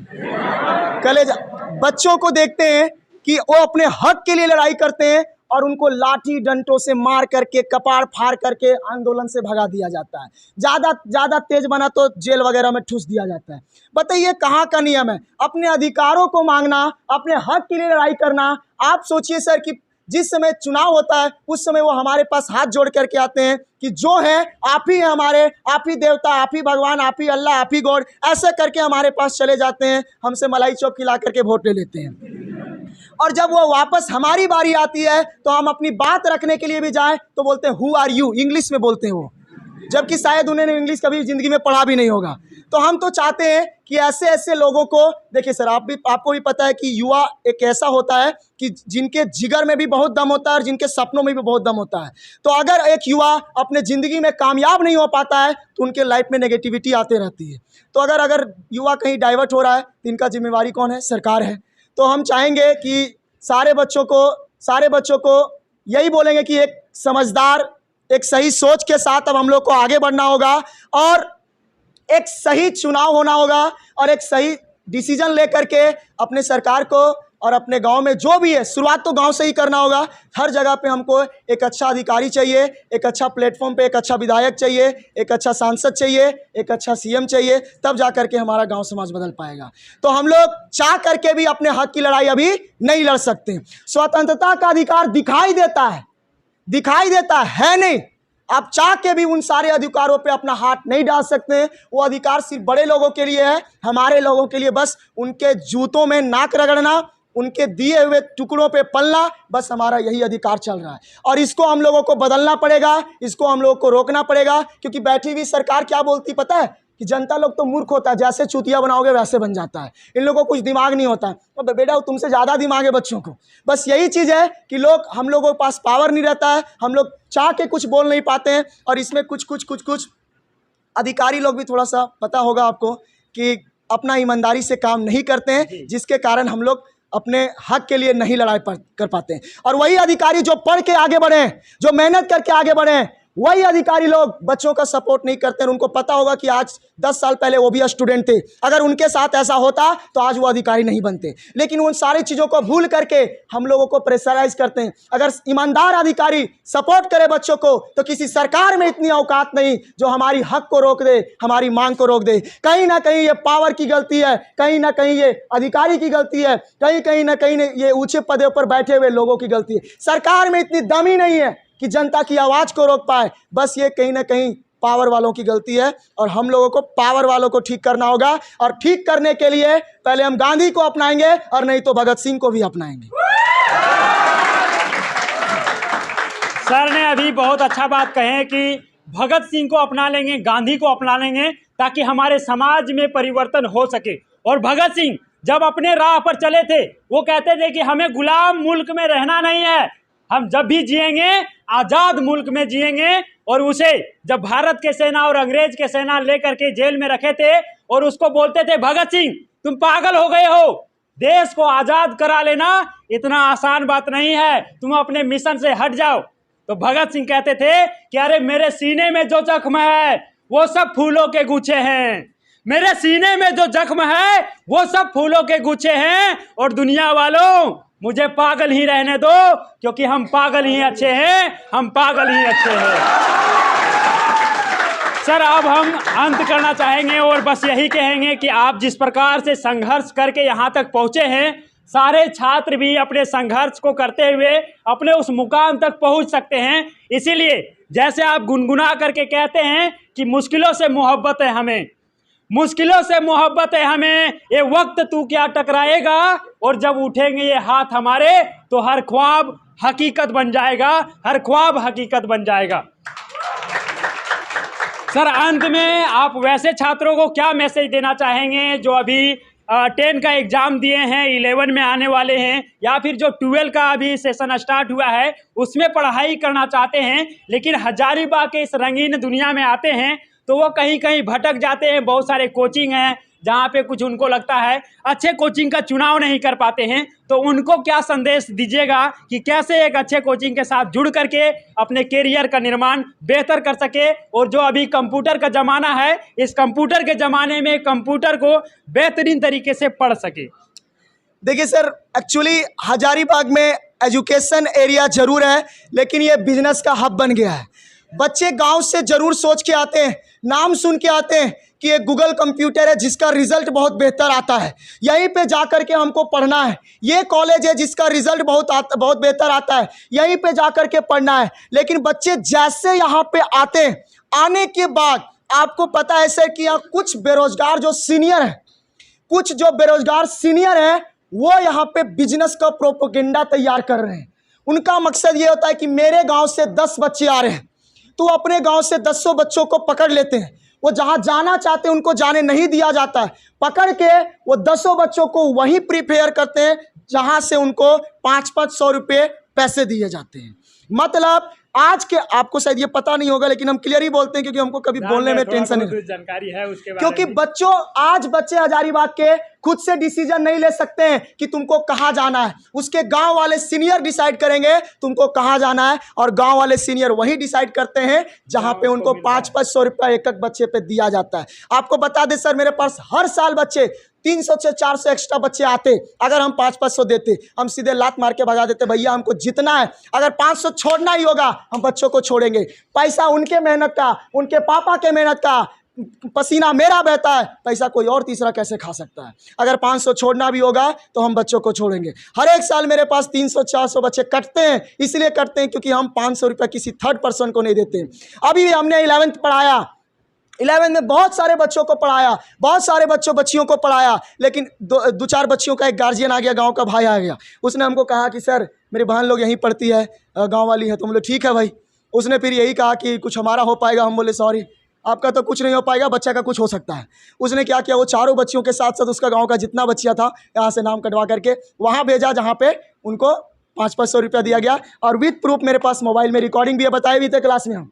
कलेजा। बच्चों को देखते हैं कि वो अपने हक के लिए लड़ाई करते हैं, और उनको लाठी डंटों से मार करके, कपाड़ फाड़ करके आंदोलन से भगा दिया जाता है। ज़्यादा तेज बना तो जेल वगैरह में ठूस दिया जाता है। बताइए कहाँ का नियम है? अपने अधिकारों को मांगना, अपने हक के लिए लड़ाई करना। आप सोचिए सर कि जिस समय चुनाव होता है उस समय वो हमारे पास हाथ जोड़ करके आते हैं कि जो है आप ही हैं हमारे, आप ही देवता, आप ही भगवान, आप ही अल्लाह, आप ही गॉड, ऐसे करके हमारे पास चले जाते हैं, हमसे मलाई चौक खिला करके वोट ले लेते हैं। और जब वो वापस हमारी बारी आती है तो हम अपनी बात रखने के लिए भी जाएं तो बोलते हैं हु आर यू, इंग्लिश में बोलते हैं वो, जबकि शायद उन्होंने इंग्लिश कभी ज़िंदगी में पढ़ा भी नहीं होगा। तो हम तो चाहते हैं कि ऐसे ऐसे लोगों को, देखिए सर आपको भी पता है कि युवा एक ऐसा होता है कि जिनके जिगर में भी बहुत दम होता है और जिनके सपनों में भी बहुत दम होता है। तो अगर एक युवा अपने ज़िंदगी में कामयाब नहीं हो पाता है तो उनके लाइफ में नेगेटिविटी आते रहती है। तो अगर युवा कहीं डाइवर्ट हो रहा है तो इनका जिम्मेवारी कौन है? सरकार है। तो हम चाहेंगे कि सारे बच्चों को यही बोलेंगे कि एक समझदार, एक सही सोच के साथ अब हम लोग को आगे बढ़ना होगा और एक सही चुनाव होना होगा और एक सही डिसीजन लेकर के अपने सरकार को और अपने गांव में जो भी है, शुरुआत तो गांव से ही करना होगा। हर जगह पे हमको एक अच्छा अधिकारी चाहिए, एक अच्छा प्लेटफॉर्म पे एक अच्छा विधायक चाहिए, एक अच्छा सांसद चाहिए, एक अच्छा सीएम चाहिए, तब जा करके हमारा गांव समाज बदल पाएगा। तो हम लोग चाह करके भी अपने हक की लड़ाई अभी नहीं लड़ सकते। स्वतंत्रता का अधिकार दिखाई देता है नहीं। आप चाह के भी उन सारे अधिकारों पे अपना हाथ नहीं डाल सकते। वो अधिकार सिर्फ बड़े लोगों के लिए है, हमारे लोगों के लिए बस उनके जूतों में नाक रगड़ना, उनके दिए हुए टुकड़ों पे पलना, बस हमारा यही अधिकार चल रहा है। और इसको हम लोगों को बदलना पड़ेगा, इसको हम लोगों को रोकना पड़ेगा। क्योंकि बैठी हुई सरकार क्या बोलती पता है? कि जनता लोग तो मूर्ख होता है, जैसे चूतिया बनाओगे वैसे बन जाता है, इन लोगों को कुछ दिमाग नहीं होता है। तो बेटा तुमसे ज़्यादा दिमाग है बच्चों को। बस यही चीज़ है कि हम लोगों के पास पावर नहीं रहता है, हम लोग चाह के कुछ बोल नहीं पाते हैं। और इसमें कुछ अधिकारी लोग भी थोड़ा सा पता होगा आपको कि अपना ईमानदारी से काम नहीं करते हैं, जिसके कारण हम लोग अपने हक के लिए नहीं लड़ाई कर पाते हैं। और वही अधिकारी जो पढ़ के आगे बढ़े, जो मेहनत करके आगे बढ़े, वही अधिकारी लोग बच्चों का सपोर्ट नहीं करते हैं। उनको पता होगा कि आज 10 साल पहले वो भी स्टूडेंट थे, अगर उनके साथ ऐसा होता तो आज वो अधिकारी नहीं बनते। लेकिन उन सारी चीज़ों को भूल करके हम लोगों को प्रेशराइज करते हैं। अगर ईमानदार अधिकारी सपोर्ट करे बच्चों को तो किसी सरकार में इतनी औकात नहीं जो हमारी हक को रोक दे, हमारी मांग को रोक दे। कहीं ना कहीं ये पावर की गलती है, कहीं ना कहीं ये अधिकारी की गलती है, कहीं ना कहीं ये ऊंचे पदों पर बैठे हुए लोगों की गलती है। सरकार में इतनी दम ही नहीं है कि जनता की आवाज़ को रोक पाए। बस ये कहीं ना कहीं पावर वालों की गलती है और हम लोगों को पावर वालों को ठीक करना होगा। और ठीक करने के लिए पहले हम गांधी को अपनाएंगे और नहीं तो भगत सिंह को भी अपनाएंगे। सर ने अभी बहुत अच्छा बात कहे कि भगत सिंह को अपना लेंगे, गांधी को अपना लेंगे, ताकि हमारे समाज में परिवर्तन हो सके। और भगत सिंह जब अपने राह पर चले थे वो कहते थे कि हमें गुलाम मुल्क में रहना नहीं है, हम जब भी जिएंगे आज़ाद मुल्क में जिएंगे। और उसे जब भारत के सेना और अंग्रेज के सेना लेकर के जेल में रखे थे और उसको बोलते थे भगत सिंह तुम पागल हो गए हो, देश को आज़ाद करा लेना इतना आसान बात नहीं है, तुम अपने मिशन से हट जाओ। तो भगत सिंह कहते थे कि अरे मेरे सीने में जो जख्म है वो सब फूलों के गुच्छे हैं, मेरे सीने में जो जख्म है वो सब फूलों के गुच्छे हैं। और दुनिया वालों मुझे पागल ही रहने दो, क्योंकि हम पागल ही अच्छे हैं, हम पागल ही अच्छे हैं। सर अब हम अंत करना चाहेंगे और बस यही कहेंगे कि आप जिस प्रकार से संघर्ष करके यहाँ तक पहुँचे हैं, सारे छात्र भी अपने संघर्ष को करते हुए अपने उस मुकाम तक पहुँच सकते हैं। इसीलिए जैसे आप गुनगुना करके कहते हैं कि मुश्किलों से मोहब्बत है हमें, मुश्किलों से मोहब्बत है हमें, ये वक्त तू क्या टकराएगा, और जब उठेंगे ये हाथ हमारे तो हर ख्वाब हकीकत बन जाएगा, हर ख्वाब हकीकत बन जाएगा। सर अंत में आप वैसे छात्रों को क्या मैसेज देना चाहेंगे जो अभी 10 का एग्ज़ाम दिए हैं, 11 में आने वाले हैं, या फिर जो 12 का अभी सेशन स्टार्ट हुआ है उसमें पढ़ाई करना चाहते हैं, लेकिन हजारीबाग के इस रंगीन दुनिया में आते हैं तो वो कहीं कहीं भटक जाते हैं। बहुत सारे कोचिंग हैं जहाँ पे कुछ उनको लगता है अच्छे कोचिंग का चुनाव नहीं कर पाते हैं, तो उनको क्या संदेश दीजिएगा कि कैसे एक अच्छे कोचिंग के साथ जुड़ करके अपने कैरियर का निर्माण बेहतर कर सके। और जो अभी कंप्यूटर का ज़माना है, इस कंप्यूटर के ज़माने में कंप्यूटर को बेहतरीन तरीके से पढ़ सके। देखिए सर, एक्चुअली हजारीबाग में एजुकेशन एरिया ज़रूर है, लेकिन ये बिजनेस का हब बन गया है। बच्चे गांव से ज़रूर सोच के आते हैं, नाम सुन के आते हैं कि ये गूगल कंप्यूटर है जिसका रिज़ल्ट बहुत बेहतर आता है, यहीं पे जा कर के हमको पढ़ना है। ये कॉलेज है जिसका रिज़ल्ट बहुत बेहतर आता है, यहीं पे जा कर के पढ़ना है। लेकिन बच्चे जैसे यहाँ पे आते हैं, आने के बाद आपको पता है सर कि यहाँ कुछ बेरोजगार जो सीनियर हैं, कुछ जो बेरोजगार सीनियर हैं, वो यहाँ पे बिजनेस का प्रोपोगेंडा तैयार कर रहे हैं। उनका मकसद ये होता है कि मेरे गांव से 10 बच्चे आ रहे हैं, तो अपने गांव से 10 बच्चों को पकड़ लेते हैं। वो जहां जाना चाहते हैं उनको जाने नहीं दिया जाता है। पकड़ के वो 10 बच्चों को वहीं प्रिपेयर करते हैं जहां से उनको 500 रुपये पैसे दिए जाते हैं। मतलब आज के, आपको शायद ये पता नहीं होगा लेकिन हम क्लियर ही बोलते हैं क्योंकि हमको कभी बोलने में टेंशन नहीं, जानकारी है उसके बारे क्योंकि में। आज बच्चे हजारीबाग के खुद से डिसीजन नहीं ले सकते हैं कि तुमको कहाँ जाना है। उसके गांव वाले सीनियर डिसाइड करेंगे तुमको कहाँ जाना है, और गांव वाले सीनियर वही डिसाइड करते हैं जहां पे उनको 500 रुपया एक बच्चे पे दिया जाता है। आपको बता दें सर, मेरे पास हर साल बच्चे 300 से 400 एक्स्ट्रा बच्चे आते। अगर हम 500 देते, हम सीधे लात मार के भगा देते, भैया हमको जितना है, अगर 500 छोड़ना ही होगा हम बच्चों को छोड़ेंगे। पैसा उनके मेहनत का, उनके पापा के मेहनत का, पसीना मेरा बहता है, पैसा कोई और तीसरा कैसे खा सकता है। अगर 500 छोड़ना भी होगा तो हम बच्चों को छोड़ेंगे। हर एक साल मेरे पास 300-400 बच्चे कटते हैं, इसलिए कटते हैं क्योंकि हम 500 रुपया किसी थर्ड पर्सन को नहीं देते। अभी भी हमने 11th पढ़ाया, 11 में बहुत सारे बच्चों को पढ़ाया, बहुत सारे बच्चियों को पढ़ाया, लेकिन दो चार बच्चियों का एक गार्जियन आ गया, गांव का भाई आ गया। उसने हमको कहा कि सर मेरी बहन लोग यहीं पढ़ती है, गांव वाली है। तो हम बोले ठीक है भाई। उसने फिर यही कहा कि कुछ हमारा हो पाएगा। हम बोले सॉरी, आपका तो कुछ नहीं हो पाएगा, बच्चा का कुछ हो सकता है। उसने क्या किया, वो चारों बच्चियों के साथ साथ उसका गाँव का जितना बच्चियाँ था यहाँ से नाम कटवा करके वहाँ भेजा, जहाँ पे उनको 500 रुपया दिया गया। और विथ प्रूफ मेरे पास मोबाइल में रिकॉर्डिंग भी है, बताए भी थे क्लास में। हम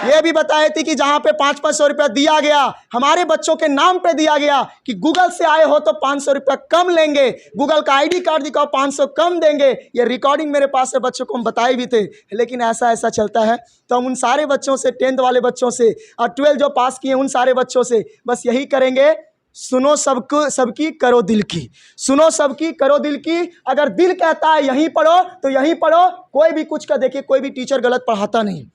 ये भी बताए थे कि जहाँ पे 500 रुपया दिया गया, हमारे बच्चों के नाम पे दिया गया कि गूगल से आए हो तो 500 रुपया कम लेंगे, गूगल का ID कार्ड दिखाओ 500 कम देंगे। ये रिकॉर्डिंग मेरे पास है, बच्चों को हम बताए भी थे। लेकिन ऐसा चलता है। तो हम उन सारे बच्चों से, 10th वाले बच्चों से और 12 जो पास किए उन सारे बच्चों से बस यही करेंगे, सुनो सबकी करो दिल की, सुनो सबकी करो दिल की। अगर दिल कहता है यहीं पढ़ो तो यहीं पढ़ो। कोई भी कुछ का, देखिए कोई भी टीचर गलत पढ़ाता नहीं,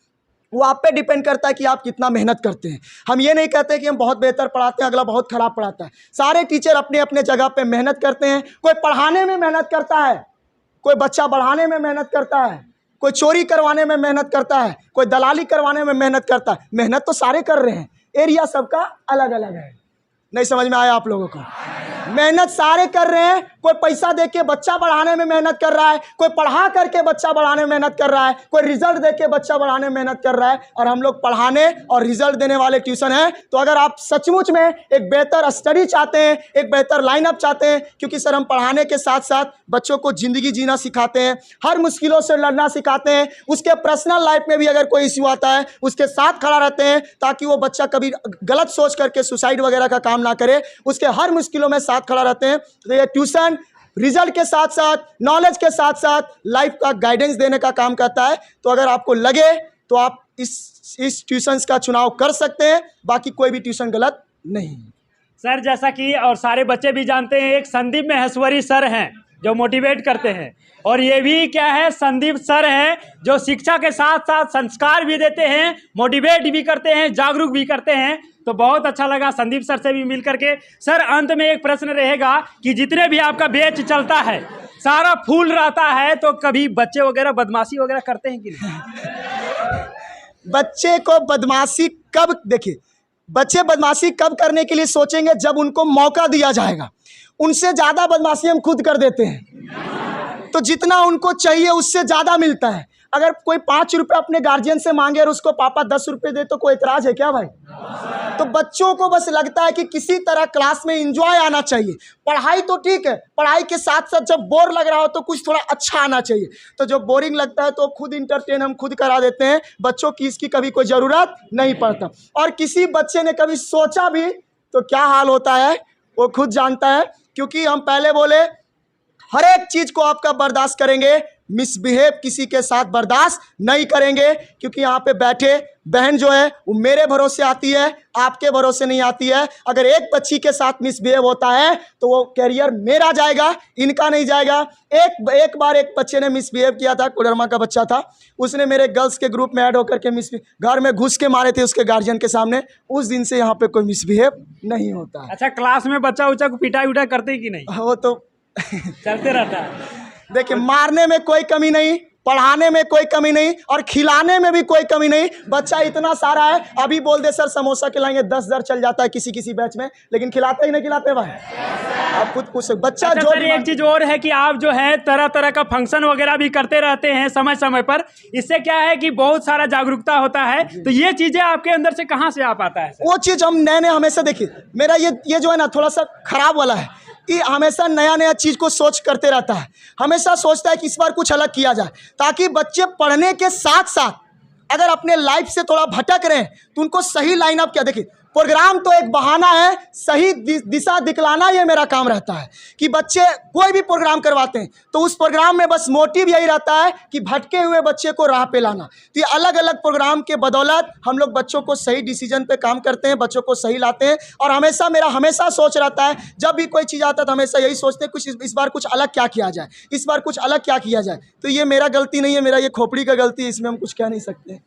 वो आप पे डिपेंड करता है कि आप कितना मेहनत करते हैं। हम ये नहीं कहते कि हम बहुत बेहतर पढ़ाते हैं, अगला बहुत खराब पढ़ाता है। सारे टीचर अपने अपने जगह पे मेहनत करते हैं। कोई पढ़ाने में मेहनत करता है, कोई बच्चा बढ़ाने में मेहनत करता है, कोई चोरी करवाने में मेहनत करता है, कोई दलाली करवाने में मेहनत करता है। मेहनत तो सारे कर रहे हैं, एरिया सबका अलग अलग है। नहीं समझ में आया आप लोगों को? मेहनत सारे कर रहे हैं। कोई पैसा देके बच्चा बढ़ाने में मेहनत कर रहा है, कोई पढ़ा करके बच्चा बढ़ाने में मेहनत कर रहा है, कोई रिजल्ट देके बच्चा बढ़ाने में मेहनत कर रहा है। और हम लोग पढ़ाने और रिजल्ट देने वाले ट्यूशन हैं। तो अगर आप सचमुच में एक बेहतर स्टडी चाहते हैं, एक बेहतर लाइनअप चाहते हैं, क्योंकि सर हम पढ़ाने के साथ साथ बच्चों को ज़िंदगी जीना सिखाते हैं, हर मुश्किलों से लड़ना सिखाते हैं। उसके पर्सनल लाइफ में भी अगर कोई इश्यू आता है उसके साथ खड़ा रहते हैं, ताकि वो बच्चा कभी गलत सोच करके सुसाइड वगैरह का काम ना करे। उसके हर मुश्किलों में साथ खड़ा रहते हैं। तो ये ट्यूशन रिजल्ट के साथ साथ, नॉलेज के साथ साथ लाइफ का गाइडेंस देने का काम करता है। तो अगर आपको लगे तो आप इस ट्यूशन का चुनाव कर सकते हैं, बाकी कोई भी ट्यूशन गलत नहीं। सर जैसा कि और सारे बच्चे भी जानते हैं, एक संदीप महेश्वरी सर हैं जो मोटिवेट करते हैं, और ये भी क्या है, संदीप सर हैं जो शिक्षा के साथ साथ संस्कार भी देते हैं, मोटिवेट भी करते हैं, जागरूक भी करते हैं। तो बहुत अच्छा लगा संदीप सर से भी मिल करके। सर अंत में एक प्रश्न रहेगा कि जितने भी आपका बैच चलता है सारा फूल रहता है, तो कभी बच्चे वगैरह बदमाशी वगैरह करते हैं कि नहीं? बच्चे को बदमाशी कब, देखिए बच्चे बदमाशी कब करने के लिए सोचेंगे, जब उनको मौका दिया जाएगा। उनसे ज़्यादा बदमाशी हम खुद कर देते हैं। तो जितना उनको चाहिए उससे ज़्यादा मिलता है। अगर कोई 5 रुपये अपने गार्जियन से मांगे और उसको पापा 10 रुपये दे तो कोई एतराज़ है क्या भाई? तो बच्चों को बस लगता है कि किसी तरह क्लास में एंजॉय आना चाहिए। पढ़ाई तो ठीक है, पढ़ाई के साथ साथ जब बोर लग रहा हो तो कुछ थोड़ा अच्छा आना चाहिए। तो जो बोरिंग लगता है तो खुद इंटरटेन हम खुद करा देते हैं। बच्चों की इसकी कभी कोई ज़रूरत नहीं पड़ता। और किसी बच्चे ने कभी सोचा भी तो क्या हाल होता है वो खुद जानता है। क्योंकि हम पहले बोले हर एक चीज़ को आपका बर्दाश्त करेंगे, मिसबिहेव किसी के साथ बर्दाश्त नहीं करेंगे, क्योंकि यहाँ पे बैठे बहन जो है वो मेरे भरोसे आती है, आपके भरोसे नहीं आती है। अगर एक बच्ची के साथ मिसबिहेव होता है तो वो कैरियर मेरा जाएगा, इनका नहीं जाएगा। एक बार एक बच्चे ने मिसबिहेव किया था, कोडरमा का बच्चा था, उसने मेरे गर्ल्स के ग्रुप में ऐड होकर के घर में घुस के मारे थे उसके गार्जियन के सामने। उस दिन से यहाँ पे कोई मिसबिहेव नहीं होता है। अच्छा, क्लास में बच्चा उच्चा को पिटाई उटाई करते ही कि नहीं? वो तो चलते रहता है। देखिए, मारने में कोई कमी नहीं, पढ़ाने में कोई कमी नहीं, और खिलाने में भी कोई कमी नहीं। बच्चा इतना सारा है, अभी बोल दे सर समोसा खिलाएंगे 10,000 चल जाता है किसी बैच में, लेकिन खिलाते ही नहीं खिलाते भाई। आप खुद पूछ, बच्चा अच्छा जो सर, एक चीज और है कि आप जो है तरह तरह का फंक्शन वगैरह भी करते रहते हैं समय समय पर। इससे क्या है कि बहुत सारा जागरूकता होता है, तो ये चीजें आपके अंदर से कहाँ से आ पाता है सर? वो चीज हम नए हमेशा, देखिए मेरा ये जो है ना थोड़ा सा खराब वाला है कि हमेशा नया चीज़ को सोच करते रहता है, हमेशा सोचता है कि इस बार कुछ अलग किया जाए, ताकि बच्चे पढ़ने के साथ साथ अगर अपने लाइफ से थोड़ा भटक रहे हैं तो उनको सही लाइन अप किया। देखिए, प्रोग्राम तो एक बहाना है, सही दिशा दिखलाना ये मेरा काम रहता है कि बच्चे कोई भी प्रोग्राम करवाते हैं तो उस प्रोग्राम में बस मोटिव यही रहता है कि भटके हुए बच्चे को राह पे लाना। तो ये अलग अलग प्रोग्राम के बदौलत हम लोग बच्चों को सही डिसीजन पे काम करते हैं, बच्चों को सही लाते हैं। और हमेशा सोच रहता है, जब भी कोई चीज़ आता है तो हमेशा यही सोचते हैं कुछ इस बार कुछ अलग क्या किया जाए, इस बार कुछ अलग क्या किया जाए। तो ये मेरा गलती नहीं है, मेरा ये खोपड़ी का गलती है, इसमें हम कुछ कह नहीं सकते।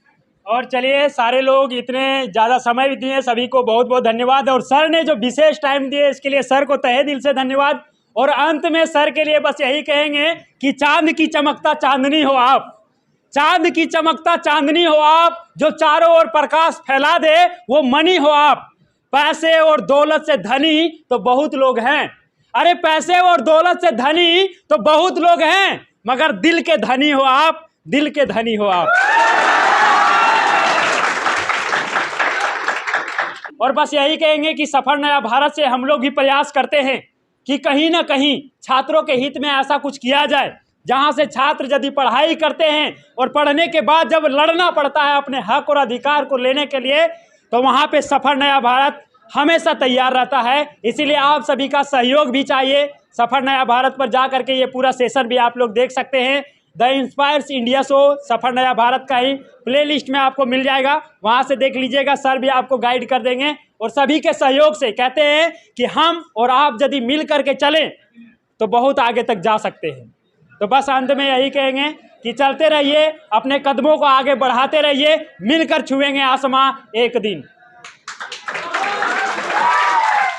और चलिए, सारे लोग इतने ज़्यादा समय भी दिए, सभी को बहुत बहुत धन्यवाद। और सर ने जो विशेष टाइम दिए इसके लिए सर को तहे दिल से धन्यवाद। और अंत में सर के लिए बस यही कहेंगे कि चांद की चमकता चांदनी हो आप, चांद की चमकता चांदनी हो आप, जो चारों ओर प्रकाश फैला दे वो मणि हो आप। पैसे और दौलत से धनी तो बहुत लोग हैं, अरे पैसे और दौलत से धनी तो बहुत लोग हैं, मगर दिल के धनी हो आप, दिल के धनी हो आप। और बस यही कहेंगे कि सफल नया भारत से हम लोग भी प्रयास करते हैं कि कहीं ना कहीं छात्रों के हित में ऐसा कुछ किया जाए, जहां से छात्र यदि पढ़ाई करते हैं और पढ़ने के बाद जब लड़ना पड़ता है अपने हक और अधिकार को लेने के लिए, तो वहां पे सफल नया भारत हमेशा तैयार रहता है। इसीलिए आप सभी का सहयोग भी चाहिए। सफल नया भारत पर जा करके ये पूरा सेशन भी आप लोग देख सकते हैं। द इंस्पायर्स इंडिया शो सफल नया भारत का ही प्लेलिस्ट में आपको मिल जाएगा, वहाँ से देख लीजिएगा। सर भी आपको गाइड कर देंगे। और सभी के सहयोग से कहते हैं कि हम और आप यदि मिल करके चलें तो बहुत आगे तक जा सकते हैं। तो बस अंत में यही कहेंगे कि चलते रहिए, अपने कदमों को आगे बढ़ाते रहिए, मिलकर छुएंगे आसमां एक दिन।